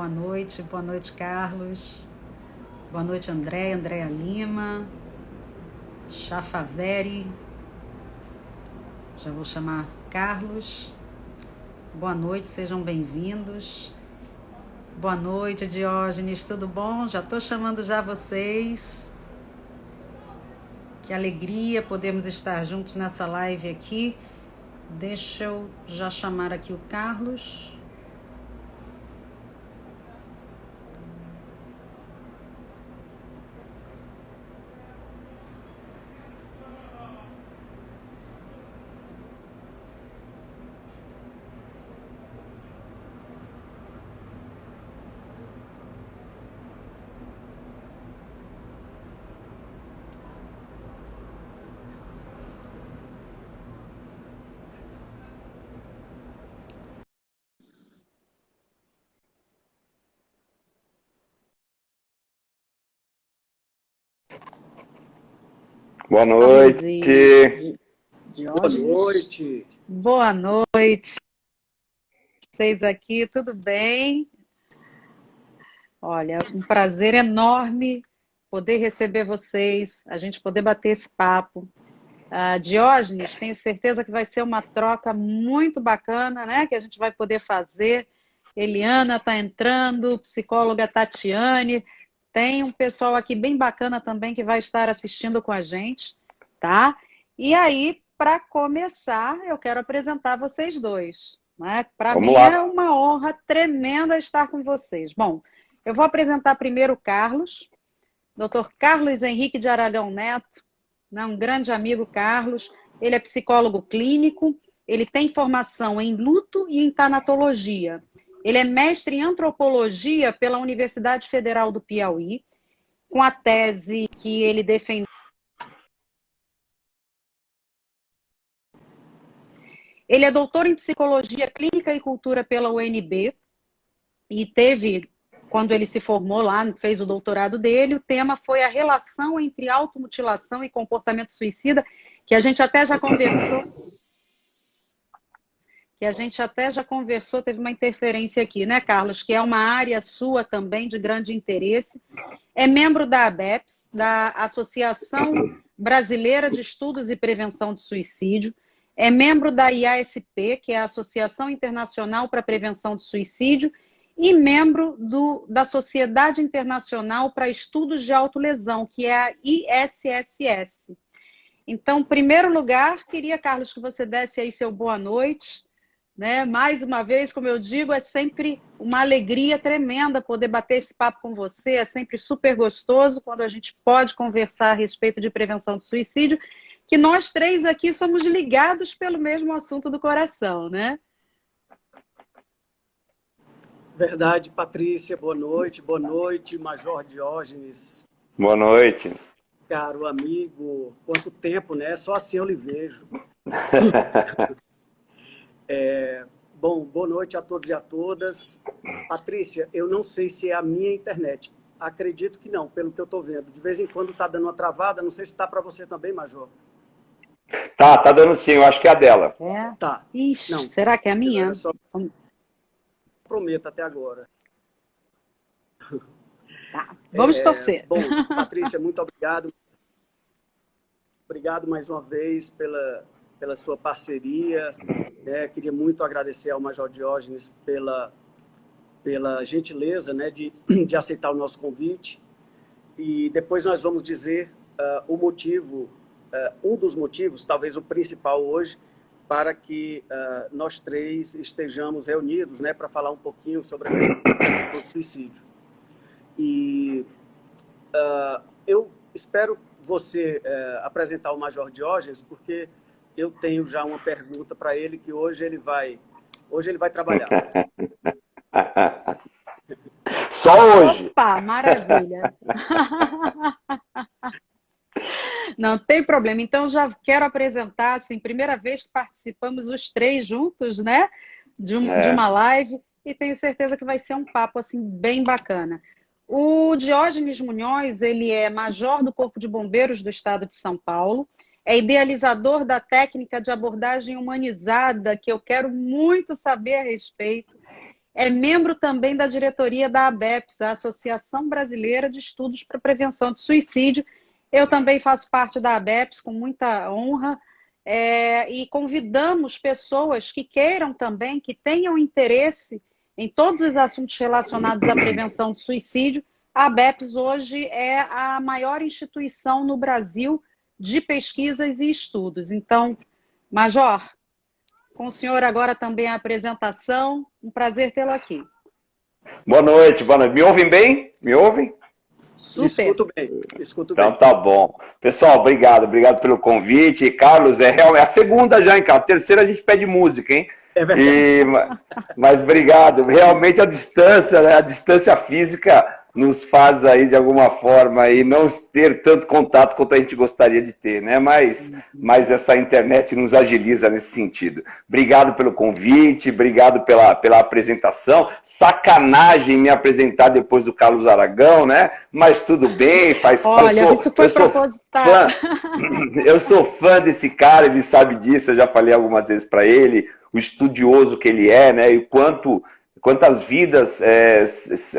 Boa noite, Carlos. Boa noite, Andréa Lima, Chafaveri. Já vou chamar Carlos. Boa noite, sejam bem-vindos. Boa noite, Diógenes, tudo bom? Já estou chamando já vocês. Que alegria podermos estar juntos nessa live aqui. Deixa eu já chamar aqui o Carlos. Boa noite. Boa noite. Boa noite. Vocês aqui, tudo bem? Olha, um prazer enorme poder receber vocês, a gente poder bater esse papo. Diógenes, tenho certeza que vai ser uma troca muito bacana, né? Que a gente vai poder fazer. Eliana está entrando, psicóloga Tatiane. Tem um pessoal aqui bem bacana também que vai estar assistindo com a gente, tá? E aí, para começar, eu quero apresentar vocês dois, né? Para mim é uma honra tremenda estar com vocês. Bom, eu vou apresentar primeiro o Carlos, Dr. Carlos Henrique de Aragão Neto, né? Um grande amigo, Carlos. Ele é psicólogo clínico, ele tem formação em luto e em tanatologia. Ele é mestre em antropologia pela Universidade Federal do Piauí, com a tese que ele defendeu. Ele é doutor em psicologia clínica e cultura pela UNB e teve, quando ele se formou lá, fez o doutorado dele, o tema foi a relação entre automutilação e comportamento suicida, que a gente até já conversou. Teve uma interferência aqui, né, Carlos? Que é uma área sua também de grande interesse. É membro da ABEPS, da Associação Brasileira de Estudos e Prevenção de Suicídio. É membro da IASP, que é a Associação Internacional para a Prevenção de Suicídio, e membro da Sociedade Internacional para Estudos de Autolesão, que é a ISSS. Então, em primeiro lugar, queria, Carlos, que você desse aí seu boa noite. Né? Mais uma vez, como eu digo, é sempre uma alegria tremenda poder bater esse papo com você, é sempre super gostoso quando a gente pode conversar a respeito de prevenção de suicídio, que nós três aqui somos ligados pelo mesmo assunto do coração, né? Verdade, Patrícia, boa noite, Major Diógenes. Boa noite. Caro amigo, quanto tempo, né? Só assim eu lhe vejo. Bom, boa noite a todos e a todas. Patrícia, eu não sei se é a minha internet. Acredito que não, pelo que eu estou vendo. De vez em quando está dando uma travada, não sei se está para você também, Major. Tá dando sim, eu acho que é a dela. É? Tá. Ixi, não. Será que é a minha? Só prometo até agora. Tá. Vamos torcer. Bom, Patrícia, muito obrigado. Obrigado mais uma vez pela sua parceria. Queria muito agradecer ao Major Diógenes pela gentileza, né, de aceitar o nosso convite. E depois nós vamos dizer o motivo, um dos motivos, talvez o principal hoje, para que nós três estejamos reunidos, né, para falar um pouquinho sobre a questão do suicídio. E eu espero você apresentar o Major Diógenes, porque eu tenho já uma pergunta para ele, que hoje ele vai trabalhar. Só hoje? Opa, maravilha! Não tem problema. Então, já quero apresentar, assim, primeira vez que participamos os três juntos, né? De uma live, e tenho certeza que vai ser um papo, assim, bem bacana. O Diógenes Munhoz, ele é major do Corpo de Bombeiros do Estado de São Paulo, é idealizador da técnica de abordagem humanizada, que eu quero muito saber a respeito. é membro também da diretoria da ABEPS, a Associação Brasileira de Estudos para a Prevenção de Suicídio. Eu também faço parte da ABEPS, com muita honra, e convidamos pessoas que queiram também, que tenham interesse em todos os assuntos relacionados à prevenção de suicídio. A ABEPS hoje é a maior instituição no Brasil de pesquisas e estudos. Então, Major, com o senhor agora também a apresentação. Um prazer tê-lo aqui. Boa noite, boa noite. Me ouvem bem? Me ouvem? Super. Escuto bem, escuto então, bem. Tá bom. Pessoal, obrigado pelo convite. Carlos, é a segunda já, hein, Carlos? A terceira a gente pede música, hein? É verdade. Mas obrigado. Realmente a distância, né? A distância física nos faz aí, de alguma forma, aí, não ter tanto contato quanto a gente gostaria de ter, né? Mas essa internet nos agiliza nesse sentido. Obrigado pelo convite, obrigado pela apresentação. Sacanagem me apresentar depois do Carlos Aragão, né? Mas tudo bem, faz parte. Olha, isso foi proposital. Eu sou fã desse cara, ele sabe disso, eu já falei algumas vezes para ele, o estudioso que ele é, né? E quantas vidas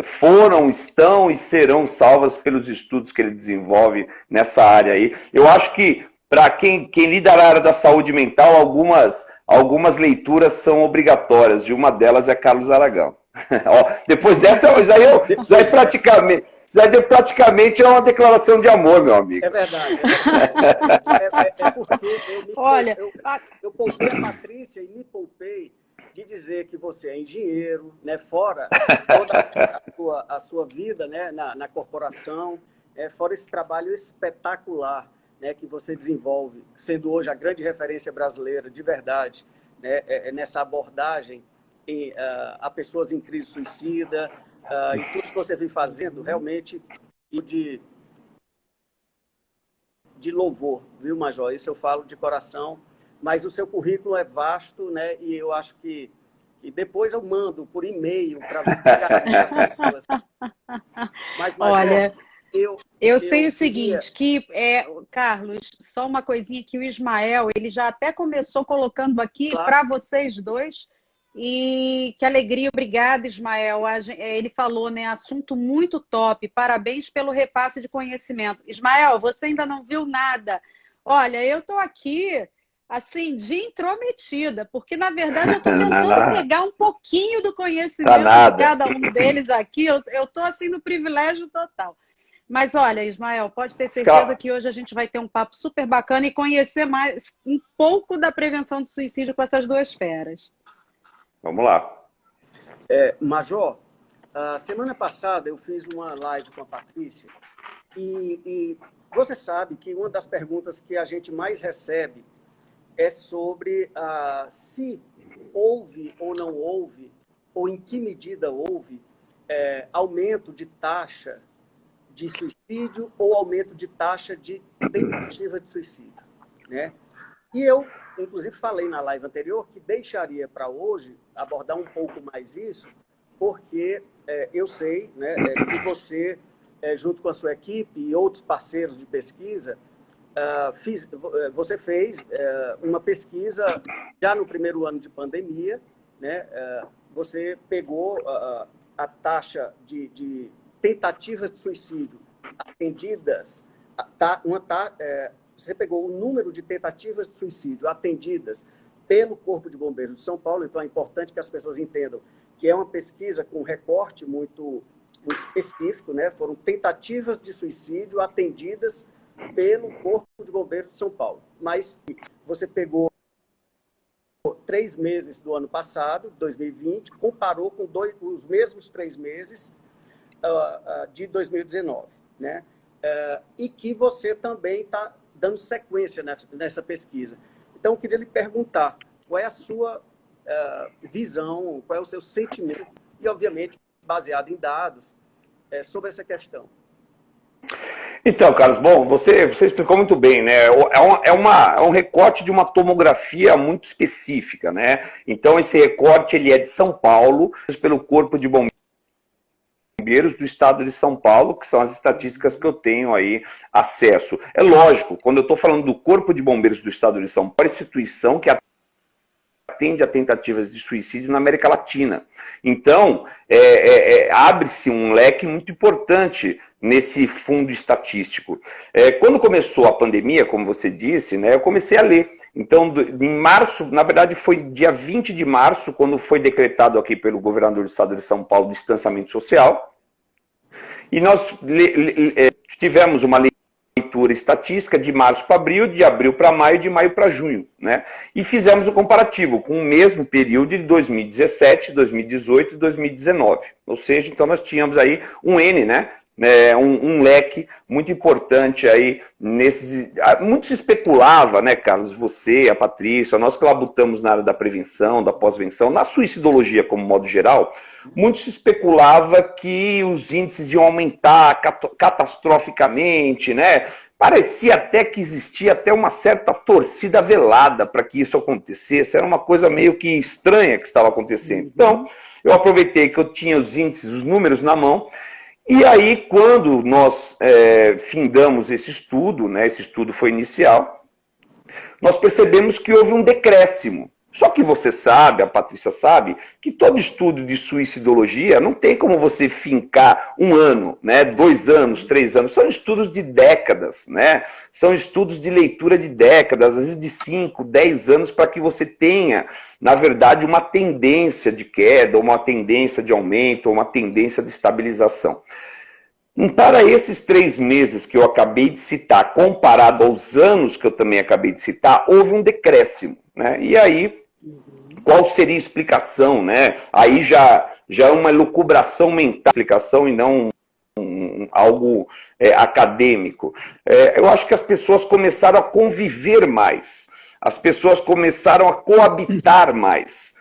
foram, estão e serão salvas pelos estudos que ele desenvolve nessa área aí. Eu acho que, para quem lida na área da saúde mental, algumas leituras são obrigatórias, e uma delas é Carlos Aragão. Ó, depois dessa, isso aí praticamente é uma declaração de amor, meu amigo. É verdade. É porque eu poupei a Patrícia e me poupei de dizer que você é engenheiro, né, fora toda a sua vida, né, na corporação, fora esse trabalho espetacular, né, que você desenvolve, sendo hoje a grande referência brasileira, de verdade, né, nessa abordagem a pessoas em crise suicida, e tudo que você vem fazendo, realmente, de louvor, viu, Major? Isso eu falo de coração. Mas o seu currículo é vasto, né? E eu acho que depois eu mando por e-mail para você pegar as pessoas. Mas, olha, eu sei o queria... seguinte, que Carlos, só uma coisinha que o Ismael, ele já até começou colocando aqui para vocês dois. E que alegria, obrigada, Ismael. Ele falou, né? Assunto muito top. Parabéns pelo repasse de conhecimento. Ismael, você ainda não viu nada. Olha, eu estou aqui assim, de intrometida, porque, na verdade, eu estou tentando pegar um pouquinho do conhecimento de cada um deles aqui. Eu estou, assim, no privilégio total. Mas, olha, Ismael, pode ter certeza que hoje a gente vai ter um papo super bacana e conhecer mais um pouco da prevenção de suicídio com essas duas feras. Vamos lá. Major, semana passada eu fiz uma live com a Patrícia e você sabe que uma das perguntas que a gente mais recebe é sobre se houve ou não houve, ou em que medida houve, aumento de taxa de suicídio ou aumento de taxa de tentativa de suicídio, né? E eu, inclusive, falei na live anterior que deixaria para hoje abordar um pouco mais isso, porque eu sei, né, que você, junto com a sua equipe e outros parceiros de pesquisa, você fez uma pesquisa já no primeiro ano de pandemia, né? Você pegou a taxa de tentativas de suicídio atendidas, você pegou o número de tentativas de suicídio atendidas pelo Corpo de Bombeiros de São Paulo, então é importante que as pessoas entendam que é uma pesquisa com um recorte muito específico, né? Foram tentativas de suicídio atendidas pelo Corpo de Bombeiros de São Paulo. Mas você pegou 3 meses do ano passado, 2020, comparou com os mesmos 3 meses de 2019, né? E que você também está dando sequência nessa pesquisa. Então, eu queria lhe perguntar qual é a sua visão, qual é o seu sentimento, e, obviamente, baseado em dados, sobre essa questão. Então, Carlos, bom, você explicou muito bem, né? É um recorte de uma tomografia muito específica, né? Então, esse recorte ele é de São Paulo, pelo Corpo de Bombeiros do estado de São Paulo, que são as estatísticas que eu tenho aí acesso. É lógico, quando eu estou falando do Corpo de Bombeiros do estado de São Paulo, é uma instituição que atende a tentativas de suicídio na América Latina. Então, abre-se um leque muito importante nesse fundo estatístico. Quando começou a pandemia, como você disse, né, eu comecei a ler. Então, em março, na verdade foi dia 20 de março, quando foi decretado aqui pelo governador do estado de São Paulo o distanciamento social, e nós tivemos uma leitura estatística de março para abril, de abril para maio, de maio para junho, né? E fizemos o comparativo com o mesmo período de 2017, 2018 e 2019. Ou seja, então nós tínhamos aí um N, né? Um leque muito importante aí nesses. Muito se especulava, né, Carlos? Você, a Patrícia, nós que labutamos na área da prevenção, da pós-venção, na suicidologia como modo geral, muito se especulava que os índices iam aumentar catastroficamente, né? Parecia até que existia até uma certa torcida velada para que isso acontecesse. Era uma coisa meio que estranha que estava acontecendo. Então, eu aproveitei que eu tinha os índices, os números na mão. E aí, quando nós findamos esse estudo, né, esse estudo foi inicial, nós percebemos que houve um decréscimo. Só que você sabe, a Patrícia sabe, que todo estudo de suicidologia não tem como você fincar 1 ano, né, 2 anos, 3 anos. São estudos de décadas, né? São estudos de leitura de décadas, às vezes de 5, 10 anos, para que você tenha, na verdade, uma tendência de queda, uma tendência de aumento, uma tendência de estabilização. Para esses 3 meses que eu acabei de citar, comparado aos anos que eu também acabei de citar, houve um decréscimo, né? E aí, qual seria a explicação, né? Aí já é uma elucubração mental, explicação e não algo acadêmico. Eu acho que as pessoas começaram a conviver mais, as pessoas começaram a coabitar mais.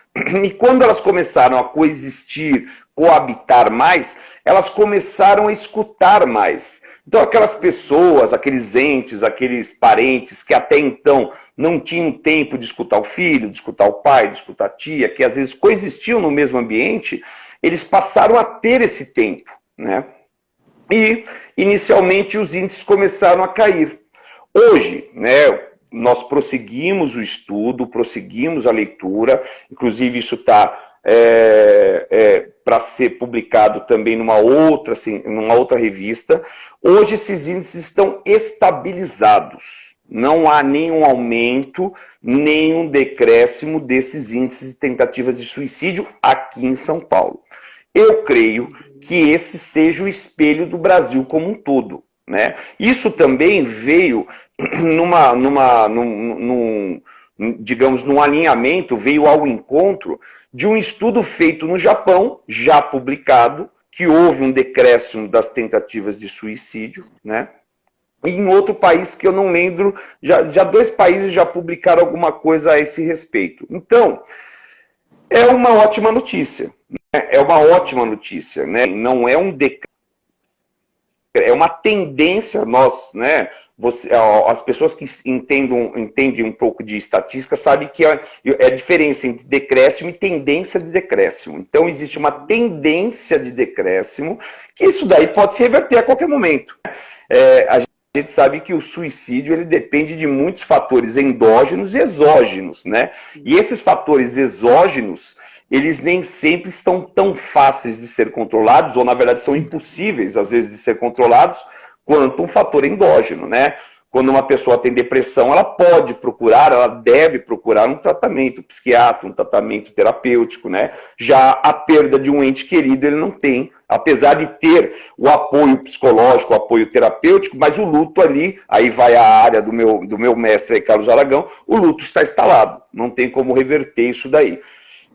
E quando elas começaram a coexistir, coabitar mais, elas começaram a escutar mais. Então aquelas pessoas, aqueles entes, aqueles parentes que até então não tinham tempo de escutar o filho, de escutar o pai, de escutar a tia, que às vezes coexistiam no mesmo ambiente, eles passaram a ter esse tempo, né? E inicialmente os índices começaram a cair. Hoje, né, nós prosseguimos o estudo, prosseguimos a leitura, inclusive isso está para ser publicado também numa outra revista. Hoje esses índices estão estabilizados. Não há nenhum aumento, nenhum decréscimo desses índices de tentativas de suicídio aqui em São Paulo. Eu creio que esse seja o espelho do Brasil como um todo, né? Isso também veio digamos, num alinhamento, veio ao encontro de um estudo feito no Japão, já publicado, que houve um decréscimo das tentativas de suicídio, né? E em outro país que eu não lembro, já 2 países já publicaram alguma coisa a esse respeito. Então, é uma ótima notícia, né? É uma ótima notícia, né? Não é um decréscimo, é uma tendência, nós, né? As pessoas que entendem um pouco de estatística sabem que é a diferença entre decréscimo e tendência de decréscimo. Então, existe uma tendência de decréscimo, que isso daí pode se reverter a qualquer momento. A gente sabe que o suicídio ele depende de muitos fatores endógenos e exógenos, né? E esses fatores exógenos, eles nem sempre estão tão fáceis de ser controlados, ou na verdade são impossíveis, às vezes, de ser controlados, quanto um fator endógeno, né? Quando uma pessoa tem depressão, ela pode procurar, ela deve procurar um tratamento psiquiátrico, um tratamento terapêutico, né? Já a perda de um ente querido, ele não tem, apesar de ter o apoio psicológico, o apoio terapêutico, mas o luto ali, aí vai a área do meu mestre aí, Carlos Aragão, o luto está instalado, não tem como reverter isso daí.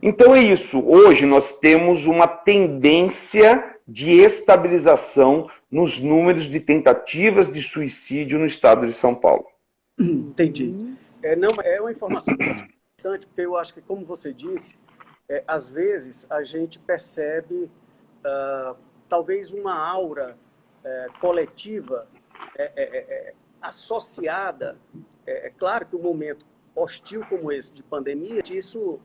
Então é isso, hoje nós temos uma tendência de estabilização nos números de tentativas de suicídio no estado de São Paulo. Entendi. É uma informação importante, porque eu acho que, como você disse, às vezes a gente percebe talvez uma aura coletiva associada. É claro que um momento hostil como esse de pandemia, isso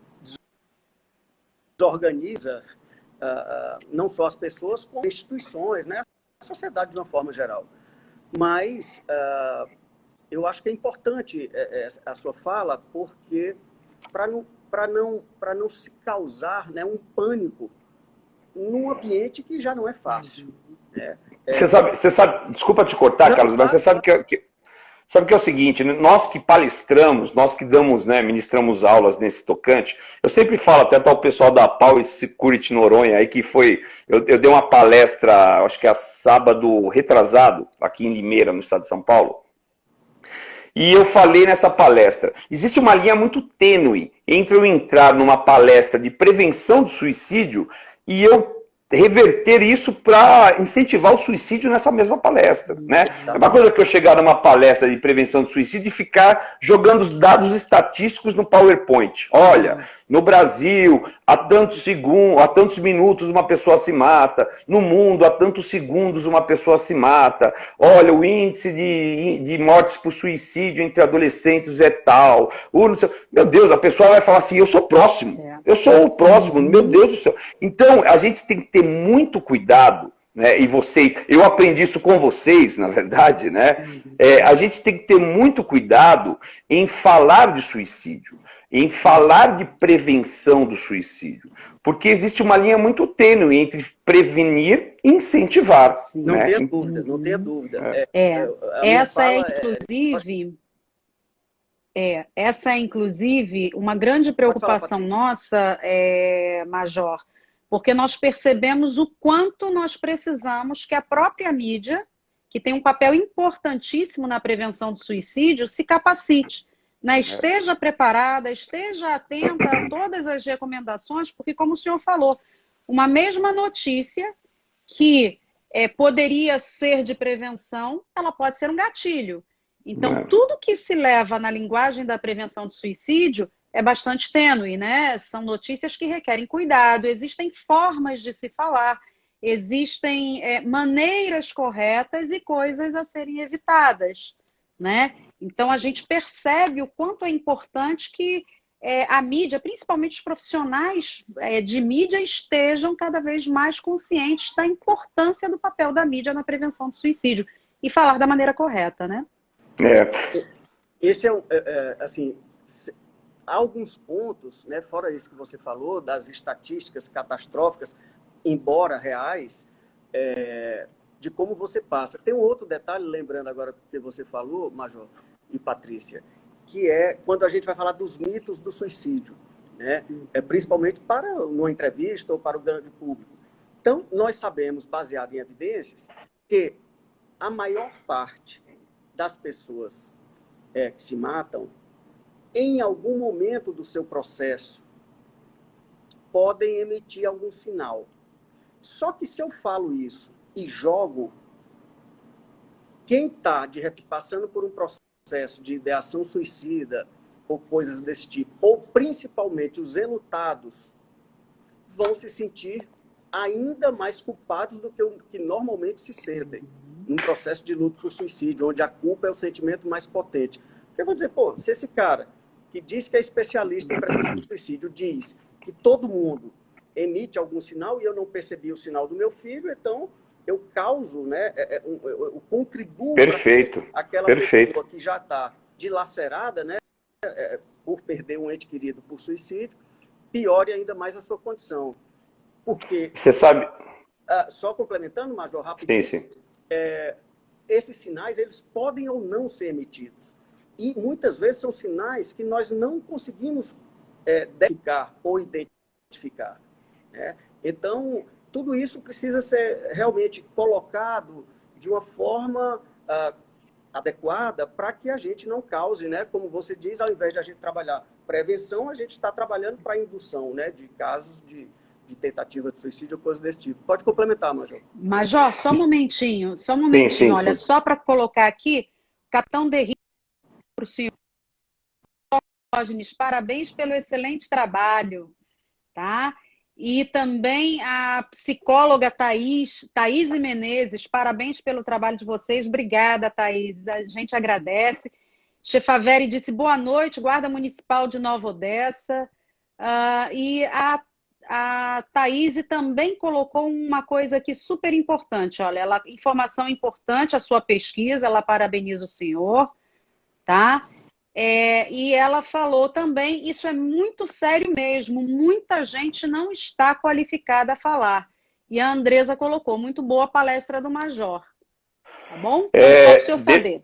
desorganiza não só as pessoas, como as instituições, né? A sociedade de uma forma geral. Mas eu acho que é importante a sua fala, porque para para não se causar, né, um pânico num ambiente que já não é fácil. Né? Você sabe, desculpa te cortar, Não, Carlos, mas você sabe sabe que é o seguinte, nós que palestramos, nós que damos, né, ministramos aulas nesse tocante, eu sempre falo, até tá o pessoal da Pau e Security Noronha aí, que foi, eu dei uma palestra, acho que é sábado retrasado, aqui em Limeira, no estado de São Paulo, e eu falei nessa palestra, existe uma linha muito tênue entre eu entrar numa palestra de prevenção do suicídio e eu reverter isso para incentivar o suicídio nessa mesma palestra, né? É uma coisa que eu chegar numa palestra de prevenção do suicídio e ficar jogando os dados estatísticos no PowerPoint. Olha, no Brasil, há tantos segundos, há tantos minutos uma pessoa se mata. No mundo, há tantos segundos uma pessoa se mata. Olha, o índice de mortes por suicídio entre adolescentes é tal. Meu Deus, a pessoa vai falar assim, eu sou próximo. Eu sou o próximo, meu Deus do céu. Então, a gente tem que ter muito cuidado, né? E vocês, eu aprendi isso com vocês, na verdade, né? A gente tem que ter muito cuidado em falar de suicídio, em falar de prevenção do suicídio, porque existe uma linha muito tênue entre prevenir e incentivar. Não né? tenha dúvida, não tenha dúvida. Essa é, inclusive, uma grande preocupação nossa, Major, porque nós percebemos o quanto nós precisamos que a própria mídia, que tem um papel importantíssimo na prevenção do suicídio, se capacite, né? Esteja preparada, esteja atenta a todas as recomendações, porque, como o senhor falou, uma mesma notícia que poderia ser de prevenção, ela pode ser um gatilho. Então, tudo que se leva na linguagem da prevenção do suicídio é bastante tênue, né? São notícias que requerem cuidado, existem formas de se falar, existem maneiras corretas e coisas a serem evitadas, né? Então, a gente percebe o quanto é importante que a mídia, principalmente os profissionais de mídia, estejam cada vez mais conscientes da importância do papel da mídia na prevenção do suicídio e falar da maneira correta, né? Esse assim, há alguns pontos, né, fora isso que você falou, das estatísticas catastróficas, embora reais, de como você passa. Tem um outro detalhe, lembrando agora que você falou, Major e Patrícia, que é quando a gente vai falar dos mitos do suicídio, né? Principalmente para uma entrevista ou para o grande público. Então, nós sabemos, baseado em evidências, que a maior parte das pessoas que se matam, em algum momento do seu processo, podem emitir algum sinal. Só que se eu falo isso e jogo, quem está passando por um processo de ideação suicida ou coisas desse tipo, ou principalmente os enlutados, vão se sentir ainda mais culpados do que o que normalmente se sentem num processo de luto por suicídio, onde a culpa é o sentimento mais potente. Porque eu vou dizer, pô, se esse cara que diz que é especialista em prevenção do suicídio diz que todo mundo emite algum sinal e eu não percebi o sinal do meu filho, então eu causo, né, eu contribuo Perfeito. para aquela pessoa que já está dilacerada, né, por perder um ente querido por suicídio, piore ainda mais a sua condição. Porque... Você sabe... só complementando, Major, rapidinho. Sim. Esses sinais, eles podem ou não ser emitidos. E muitas vezes são sinais que nós não conseguimos identificar ou identificar. Né? Então, tudo isso precisa ser realmente colocado de uma forma adequada para que a gente não cause, né? Como você diz, ao invés de a gente trabalhar prevenção, a gente está trabalhando para indução, né? De casos de tentativa de suicídio ou coisa desse tipo. Pode complementar, Major. Major, só um momentinho. Sim. Olha, só para colocar aqui, Capitão Derri, para o senhor Diógenes, parabéns pelo excelente trabalho, tá? E também a psicóloga Thaís Menezes, parabéns pelo trabalho de vocês. Obrigada, Thaís, a gente agradece. Chefaveri disse, boa noite, Guarda Municipal de Nova Odessa. E a Thaís também colocou uma coisa aqui super importante. Olha, informação importante, a sua pesquisa, ela parabeniza o senhor, tá? E ela falou também, isso é muito sério mesmo, muita gente não está qualificada a falar. E a Andresa colocou, muito boa a palestra do Major. Tá bom? Então, só para o senhor saber.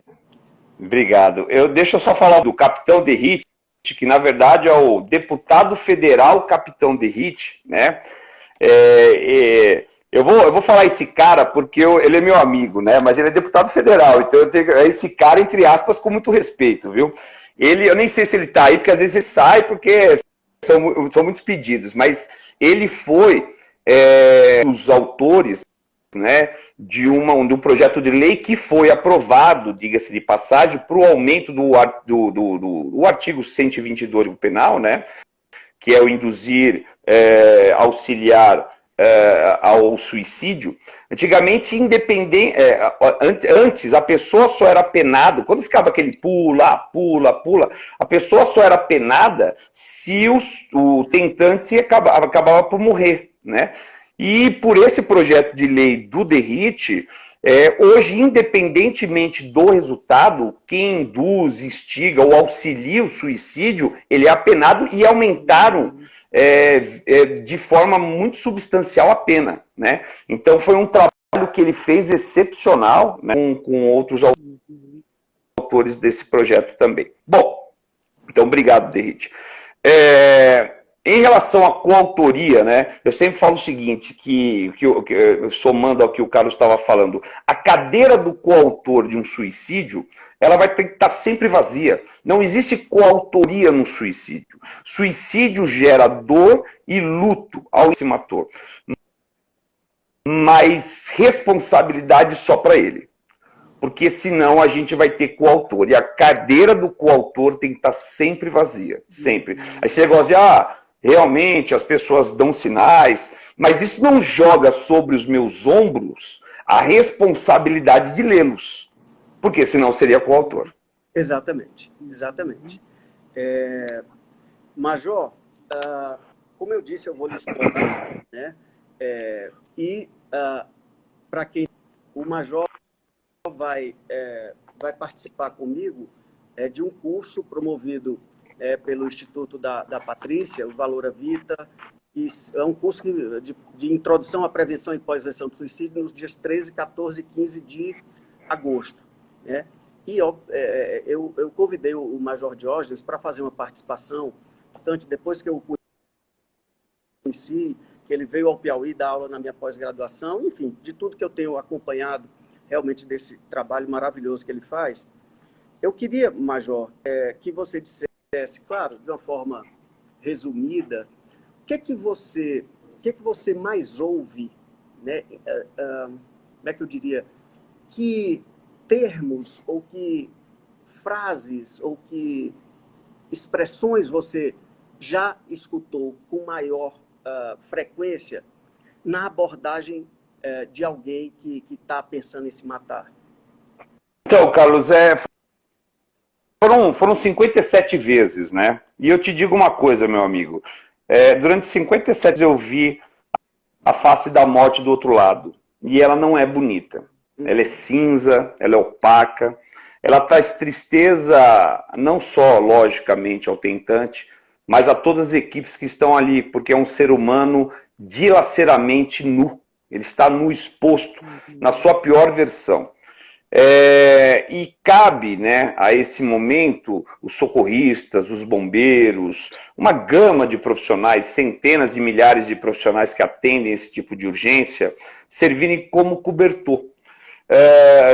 Obrigado. Deixa eu só falar do Capitão Derrite, que na verdade é o deputado federal Capitão Derrite, né? Eu vou falar esse cara porque ele é meu amigo, né? Mas ele é deputado federal, então eu tenho esse cara, entre aspas, com muito respeito, viu? Eu nem sei se ele está aí, porque às vezes ele sai porque são muitos pedidos, mas ele foi os autores, né, de um projeto de lei que foi aprovado, diga-se de passagem, para o aumento do artigo 122 do penal, né, que é o induzir, auxiliar ao suicídio. Antigamente, antes a pessoa só era penada, quando ficava aquele pula, a pessoa só era penada se o tentante acabava por morrer, né? E por esse projeto de lei do Derrite, hoje, independentemente do resultado, quem induz, instiga ou auxilia o suicídio, ele é apenado e aumentaram de forma muito substancial a pena, né? Então foi um trabalho que ele fez excepcional, né, com outros autores desse projeto também. Bom, então obrigado, Derrite. Em relação à coautoria, né, eu sempre falo o seguinte, somando ao que o Carlos estava falando, a cadeira do coautor de um suicídio, ela vai ter que estar sempre vazia. Não existe coautoria no suicídio. Suicídio gera dor e luto ao se matou, mas responsabilidade só para ele. Porque senão a gente vai ter coautor. E a cadeira do coautor tem que estar sempre vazia. Sempre. Aí você gosta de, realmente as pessoas dão sinais, mas isso não joga sobre os meus ombros a responsabilidade de lê-los. Porque senão seria coautor. Exatamente, exatamente. Major, como eu disse, eu vou lhe explicar, né? Para quem o Major vai participar comigo de um curso promovido pelo Instituto da Patrícia, o Valor à Vida, e é um curso de introdução à prevenção e pós-venção do suicídio nos dias 13, 14 e 15 de agosto. Né? E eu convidei o Major Diógenes para fazer uma participação, portanto, depois que eu conheci, que ele veio ao Piauí dar aula na minha pós-graduação, enfim, de tudo que eu tenho acompanhado realmente desse trabalho maravilhoso que ele faz. Eu queria, Major, que você dissesse, claro, de uma forma resumida, o que é que você mais ouve, né? Como é que eu diria? Que termos, ou que frases, ou que expressões você já escutou com maior frequência na abordagem de alguém que está pensando em se matar? Então, Carlos, foram 57 vezes, né? E eu te digo uma coisa, meu amigo. Durante 57 eu vi a face da morte do outro lado. E ela não é bonita. Ela é cinza, ela é opaca. Ela traz tristeza, não só, logicamente, ao tentante, mas a todas as equipes que estão ali, porque é um ser humano dilaceramente nu. Ele está nu, exposto, na sua pior versão. E cabe, né, a esse momento os socorristas, os bombeiros, uma gama de profissionais, centenas de milhares de profissionais que atendem esse tipo de urgência, servirem como cobertor,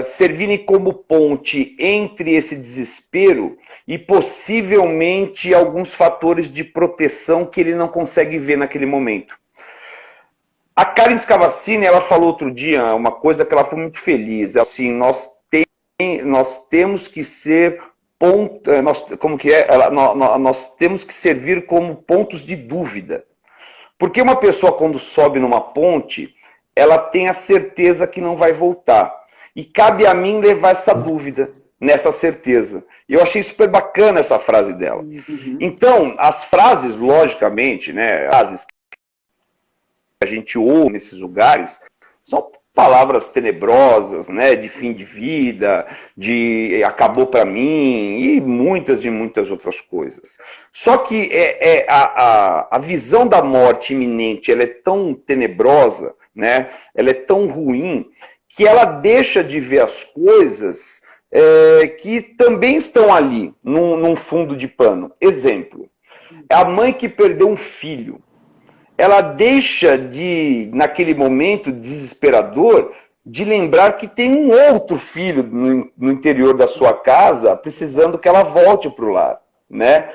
servirem como ponte entre esse desespero e possivelmente alguns fatores de proteção que ele não consegue ver naquele momento. A Karen Scavacini, ela falou outro dia uma coisa que ela foi muito feliz. Assim, nós temos que ser nós temos que servir como pontos de dúvida. Porque uma pessoa, quando sobe numa ponte, ela tem a certeza que não vai voltar. E cabe a mim levar essa dúvida nessa certeza. E eu achei super bacana essa frase dela. Então, as frases, logicamente, né, frases a gente ouve nesses lugares, são palavras tenebrosas, né, de fim de vida, de acabou para mim e muitas outras coisas. Só que a visão da morte iminente, ela é tão tenebrosa, né, ela é tão ruim, que ela deixa de ver as coisas que também estão ali, num fundo de pano. Exemplo, a mãe que perdeu um filho, ela deixa de, naquele momento desesperador, de lembrar que tem um outro filho no interior da sua casa, precisando que ela volte para o lar, né?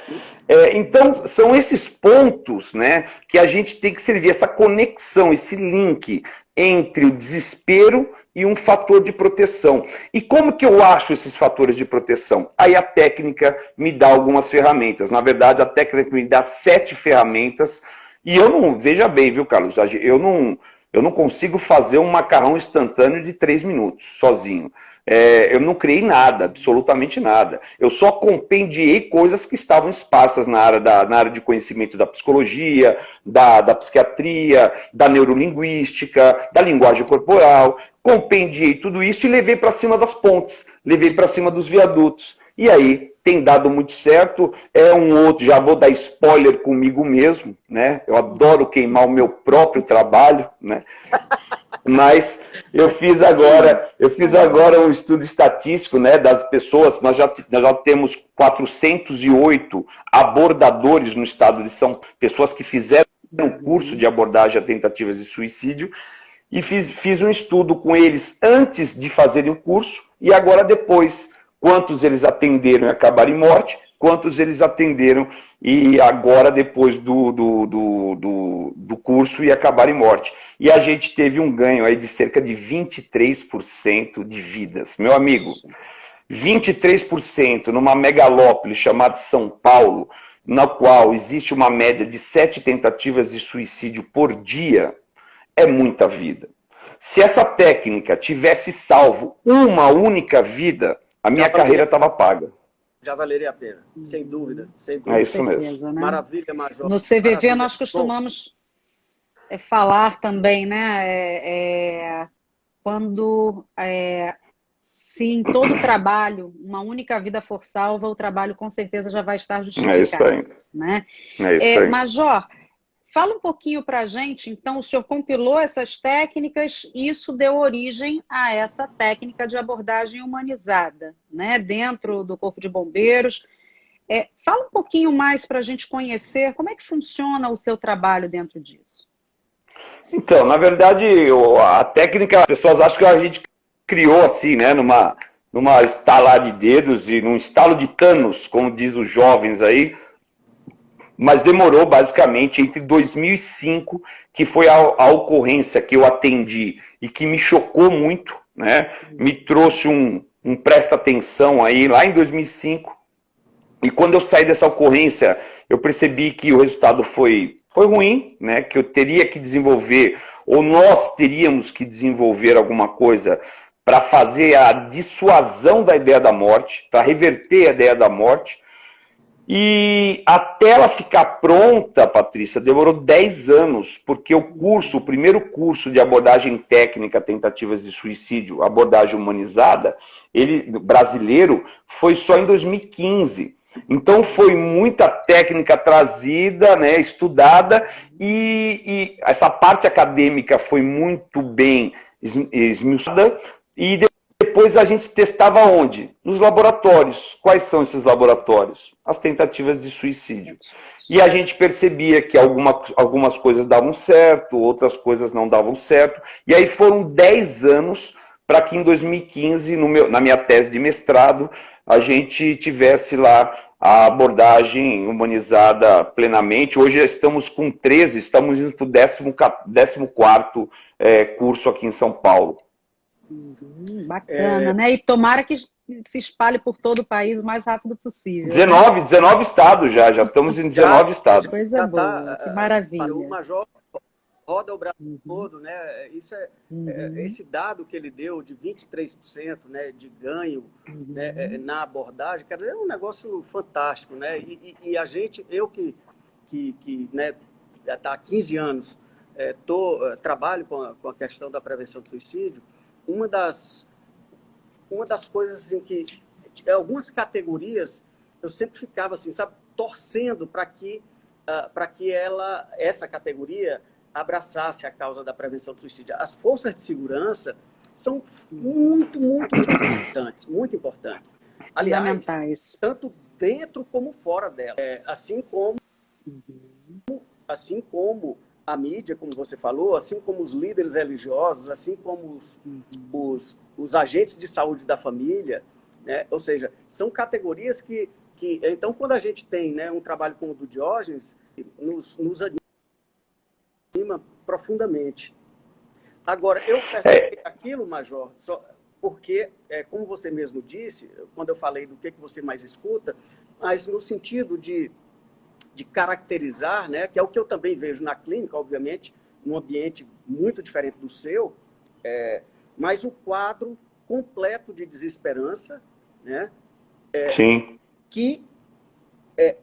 Então, são esses pontos, né, que a gente tem que servir, essa conexão, esse link entre o desespero e um fator de proteção. E como que eu acho esses fatores de proteção? Aí a técnica me dá algumas ferramentas. Na verdade, a técnica me dá 7 ferramentas. E eu não, veja bem, viu, Carlos? Eu não consigo fazer um macarrão instantâneo de 3 minutos, sozinho. Eu não criei nada, absolutamente nada. Eu só compendiei coisas que estavam esparsas na área de conhecimento da psicologia, da psiquiatria, da neurolinguística, da linguagem corporal. Compendiei tudo isso e levei para cima das pontes, levei para cima dos viadutos. E aí, tem dado muito certo, já vou dar spoiler comigo mesmo, né? Eu adoro queimar o meu próprio trabalho, né? Mas eu fiz agora um estudo estatístico, né, das pessoas, nós já temos 408 abordadores no estado de São Paulo, pessoas que fizeram o curso de abordagem a tentativas de suicídio, e fiz um estudo com eles antes de fazerem o curso, e agora depois, quantos eles atenderam e acabaram em morte, quantos eles atenderam e agora depois do curso e acabaram em morte. E a gente teve um ganho aí de cerca de 23% de vidas. Meu amigo, 23% numa megalópole chamada São Paulo, na qual existe uma média de 7 tentativas de suicídio por dia, é muita vida. Se essa técnica tivesse salvo uma única vida, a minha carreira estava paga. Já valeria a pena, sem dúvida, sem dúvida. É isso mesmo. Né? Maravilha, Major. No CVV Maravilha. nós costumamos falar também, né? Quando se em todo trabalho uma única vida for salva, o trabalho com certeza já vai estar justificado. É isso aí. Né? É isso aí. Major, fala um pouquinho para a gente, então, o senhor compilou essas técnicas e isso deu origem a essa técnica de abordagem humanizada, né, dentro do Corpo de Bombeiros. Fala um pouquinho mais para a gente conhecer como é que funciona o seu trabalho dentro disso. Então, na verdade, a técnica, as pessoas acham que a gente criou assim, né, numa estalar de dedos e num estalo de Thanos, como diz os jovens aí, mas demorou basicamente entre 2005, que foi a ocorrência que eu atendi e que me chocou muito, né? Me trouxe um presta atenção aí lá em 2005. E quando eu saí dessa ocorrência, eu percebi que o resultado foi ruim, né? Que eu teria que desenvolver, ou nós teríamos que desenvolver alguma coisa para fazer a dissuasão da ideia da morte, para reverter a ideia da morte. E até ela ficar pronta, Patrícia, demorou 10 anos, porque o primeiro curso de abordagem técnica, tentativas de suicídio, abordagem humanizada, brasileiro, foi só em 2015. Então foi muita técnica trazida, né, estudada, e essa parte acadêmica foi muito bem esmiuçada, e depois a gente testava onde? Nos laboratórios. Quais são esses laboratórios? As tentativas de suicídio. E a gente percebia que algumas coisas davam certo, outras coisas não davam certo. E aí foram 10 anos para que em 2015, na minha tese de mestrado, a gente tivesse lá a abordagem humanizada plenamente. Hoje estamos com 13, estamos indo para o 14º curso aqui em São Paulo. Bacana, né? E tomara que se espalhe por todo o país o mais rápido possível. 19 estados já estamos em 19 estados. Coisa boa, que maravilha. O Major roda o Brasil todo, né? Isso esse dado que ele deu de 23%, né, de ganho, né, na abordagem, cara, é um negócio fantástico, né? E a gente, eu que né, está há 15 anos trabalho com a questão da prevenção do suicídio, uma das coisas assim, que algumas categorias eu sempre ficava assim, sabe, torcendo para que essa categoria abraçasse a causa da prevenção do suicídio. As forças de segurança são muito, muito, muito importantes, muito importantes. Aliás, tanto dentro como fora dela. Assim como a mídia, como você falou, assim como os líderes religiosos, assim como os agentes de saúde da família, né? Ou seja, são categorias que... Então, quando a gente tem, né, um trabalho como o do Diógenes, nos anima profundamente. Agora, eu perguntei aquilo, Major, só porque, como você mesmo disse, quando eu falei do que você mais escuta, mas no sentido de caracterizar, né, que é o que eu também vejo na clínica, obviamente, num ambiente muito diferente do seu, mas o quadro completo de desesperança, né, Sim. que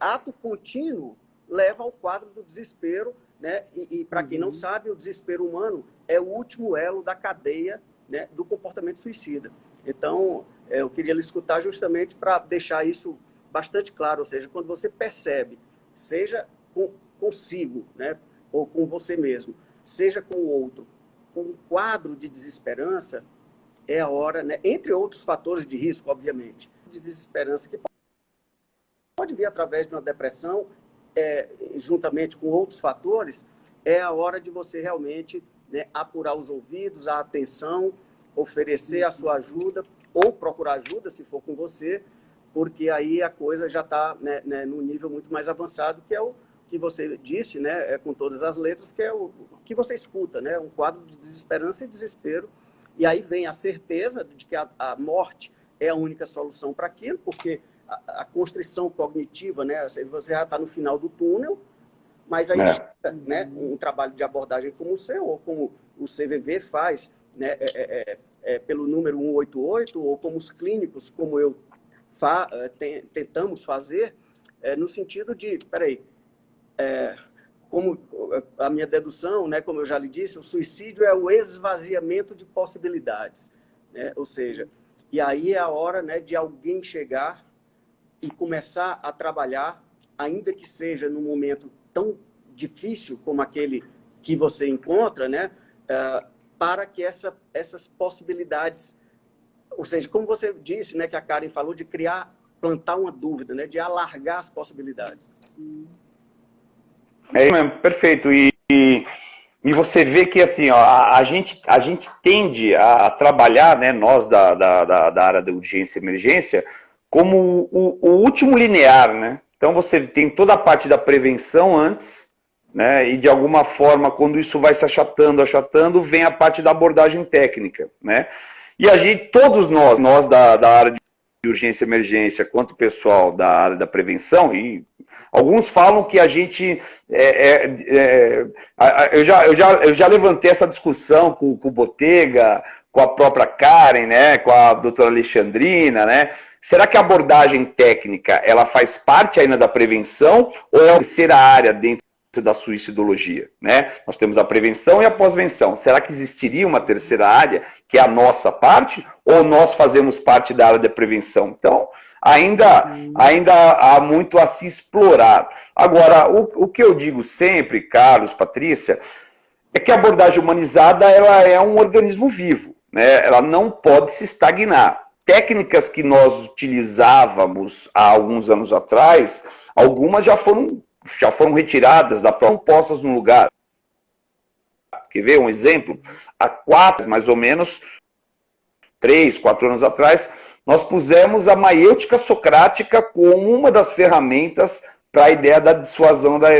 ato contínuo leva ao quadro do desespero, né, e para quem não sabe, o desespero humano é o último elo da cadeia, né, do comportamento suicida. Então, eu queria lhe escutar justamente para deixar isso bastante claro, ou seja, quando você percebe, seja consigo, né, ou com você mesmo, seja com o outro, um quadro de desesperança, é a hora, né, entre outros fatores de risco, obviamente, de desesperança que pode vir através de uma depressão, juntamente com outros fatores, é a hora de você realmente, né, apurar os ouvidos, a atenção, oferecer a sua ajuda, ou procurar ajuda, se for com você, porque aí a coisa já está, né, num nível muito mais avançado, que é o que você disse, né, com todas as letras, que é o que você escuta, né, um quadro de desesperança e desespero. E aí vem a certeza de que a morte é a única solução para aquilo, porque a constrição cognitiva, né, você já está no final do túnel, mas aí chega, né, um trabalho de abordagem como o seu, ou como o CVV faz, né, pelo número 188, ou como os clínicos, como eu tentamos fazer, no sentido de, como a minha dedução, né, como eu já lhe disse, o suicídio é o esvaziamento de possibilidades, né? Ou seja, e aí é a hora, né, de alguém chegar e começar a trabalhar, ainda que seja num momento tão difícil como aquele que você encontra, né, para que essas possibilidades, ou seja, como você disse, né, que a Karen falou, de plantar uma dúvida, né, de alargar as possibilidades. É isso mesmo, perfeito. E você vê que assim, ó, a gente tende a trabalhar, né, nós da área de urgência e emergência, como o último linear, né? Então você tem toda a parte da prevenção antes, né? E de alguma forma, quando isso vai se achatando, vem a parte da abordagem técnica, né? E a gente, todos nós da área de urgência e emergência, quanto o pessoal da área da prevenção, e alguns falam que a gente... eu já levantei essa discussão com o Botega, com a própria Karen, né, com a doutora Alexandrina, né? Será que a abordagem técnica ela faz parte ainda da prevenção ou é uma terceira área dentro da suicidologia, né? Nós temos a prevenção e a pós-venção. Será que existiria uma terceira área, que é a nossa parte, ou nós fazemos parte da área da prevenção? Então, ainda há muito a se explorar. Agora, o que eu digo sempre, Carlos, Patrícia, é que a abordagem humanizada ela é um organismo vivo, né? Ela não pode se estagnar. Técnicas que nós utilizávamos há alguns anos atrás, algumas já foram retiradas da prova, postas no lugar. Quer ver um exemplo? Há mais ou menos, 3, 4 anos atrás, nós pusemos a maiêutica socrática como uma das ferramentas para a ideia da dissuasão da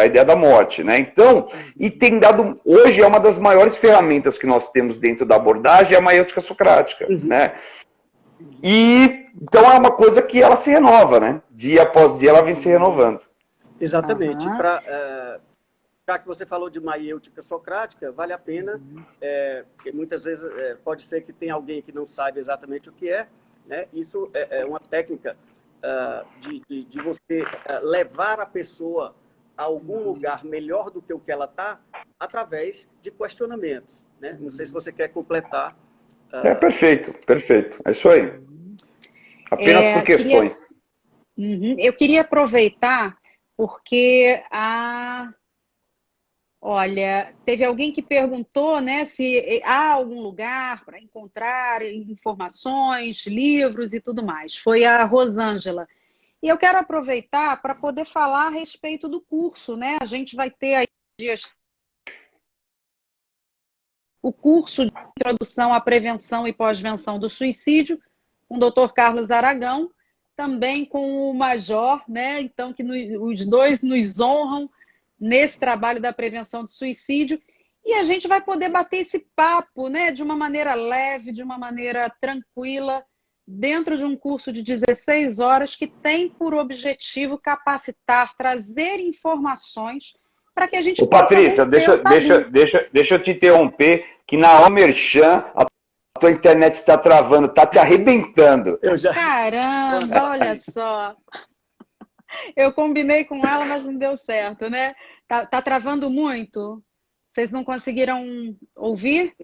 ideia da morte, né? Então, e tem dado, hoje é uma das maiores ferramentas que nós temos dentro da abordagem, é a maiêutica socrática, né? E, então é uma coisa que ela se renova, né? Dia após dia ela vem se renovando. Exatamente. Já que você falou de maiêutica socrática, vale a pena, porque muitas vezes pode ser que tenha alguém que não saiba exatamente o que é, né? Isso é uma técnica de você levar a pessoa a algum lugar melhor do que o que ela está, através de questionamentos, né? Não sei se você quer completar. Perfeito, perfeito. É isso aí. Apenas por questões. Eu queria aproveitar porque olha, teve alguém que perguntou, né, se há algum lugar para encontrar informações, livros e tudo mais. Foi a Rosângela. E eu quero aproveitar para poder falar a respeito do curso, né? A gente vai ter aí o curso de Introdução à Prevenção e Pós-Venção do Suicídio, com o Dr. Carlos Aragão, também com o Major, né? Então, que os dois nos honram nesse trabalho da prevenção do suicídio. E a gente vai poder bater esse papo, né? De uma maneira leve, de uma maneira tranquila, dentro de um curso de 16 horas que tem por objetivo capacitar, trazer informações para que a gente possa... Patrícia, deixa eu te interromper, que na Omerchan a tua internet está travando, está te arrebentando. Caramba, olha só. Eu combinei com ela, mas não deu certo, né? Tá travando muito? Vocês não conseguiram ouvir?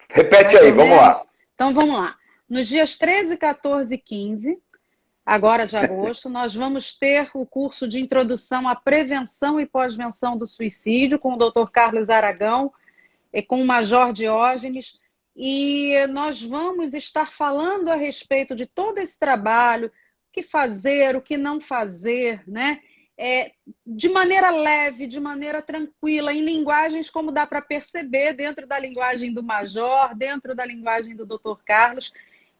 Repete aí, vamos lá. Então, vamos lá. Nos dias 13, 14 e 15, agora de agosto, nós vamos ter o curso de Introdução à Prevenção e Pós-Venção do Suicídio, com o Dr. Carlos Aragão e com o Major Diógenes, e nós vamos estar falando a respeito de todo esse trabalho, o que fazer, o que não fazer, né? De maneira leve, de maneira tranquila, em linguagens como dá para perceber, dentro da linguagem do Major, dentro da linguagem do Dr. Carlos,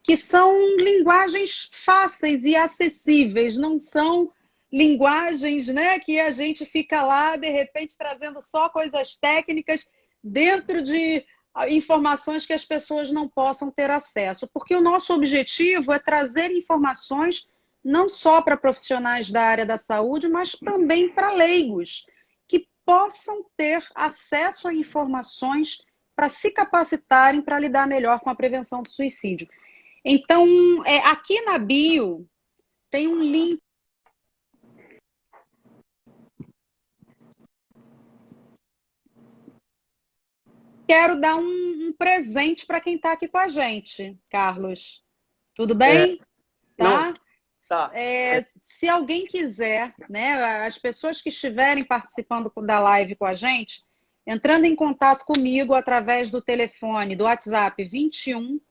que são linguagens fáceis e acessíveis, não são linguagens, né, que a gente fica lá, de repente, trazendo só coisas técnicas dentro de informações que as pessoas não possam ter acesso. Porque o nosso objetivo é trazer informações não só para profissionais da área da saúde, mas também para leigos, que possam ter acesso a informações para se capacitarem para lidar melhor com a prevenção do suicídio. Então, aqui na bio tem um link. Quero dar um presente para quem está aqui com a gente, Carlos. Tudo bem? Tá? Tá. Se alguém quiser, né, as pessoas que estiverem participando da live com a gente, entrando em contato comigo através do telefone, do WhatsApp 21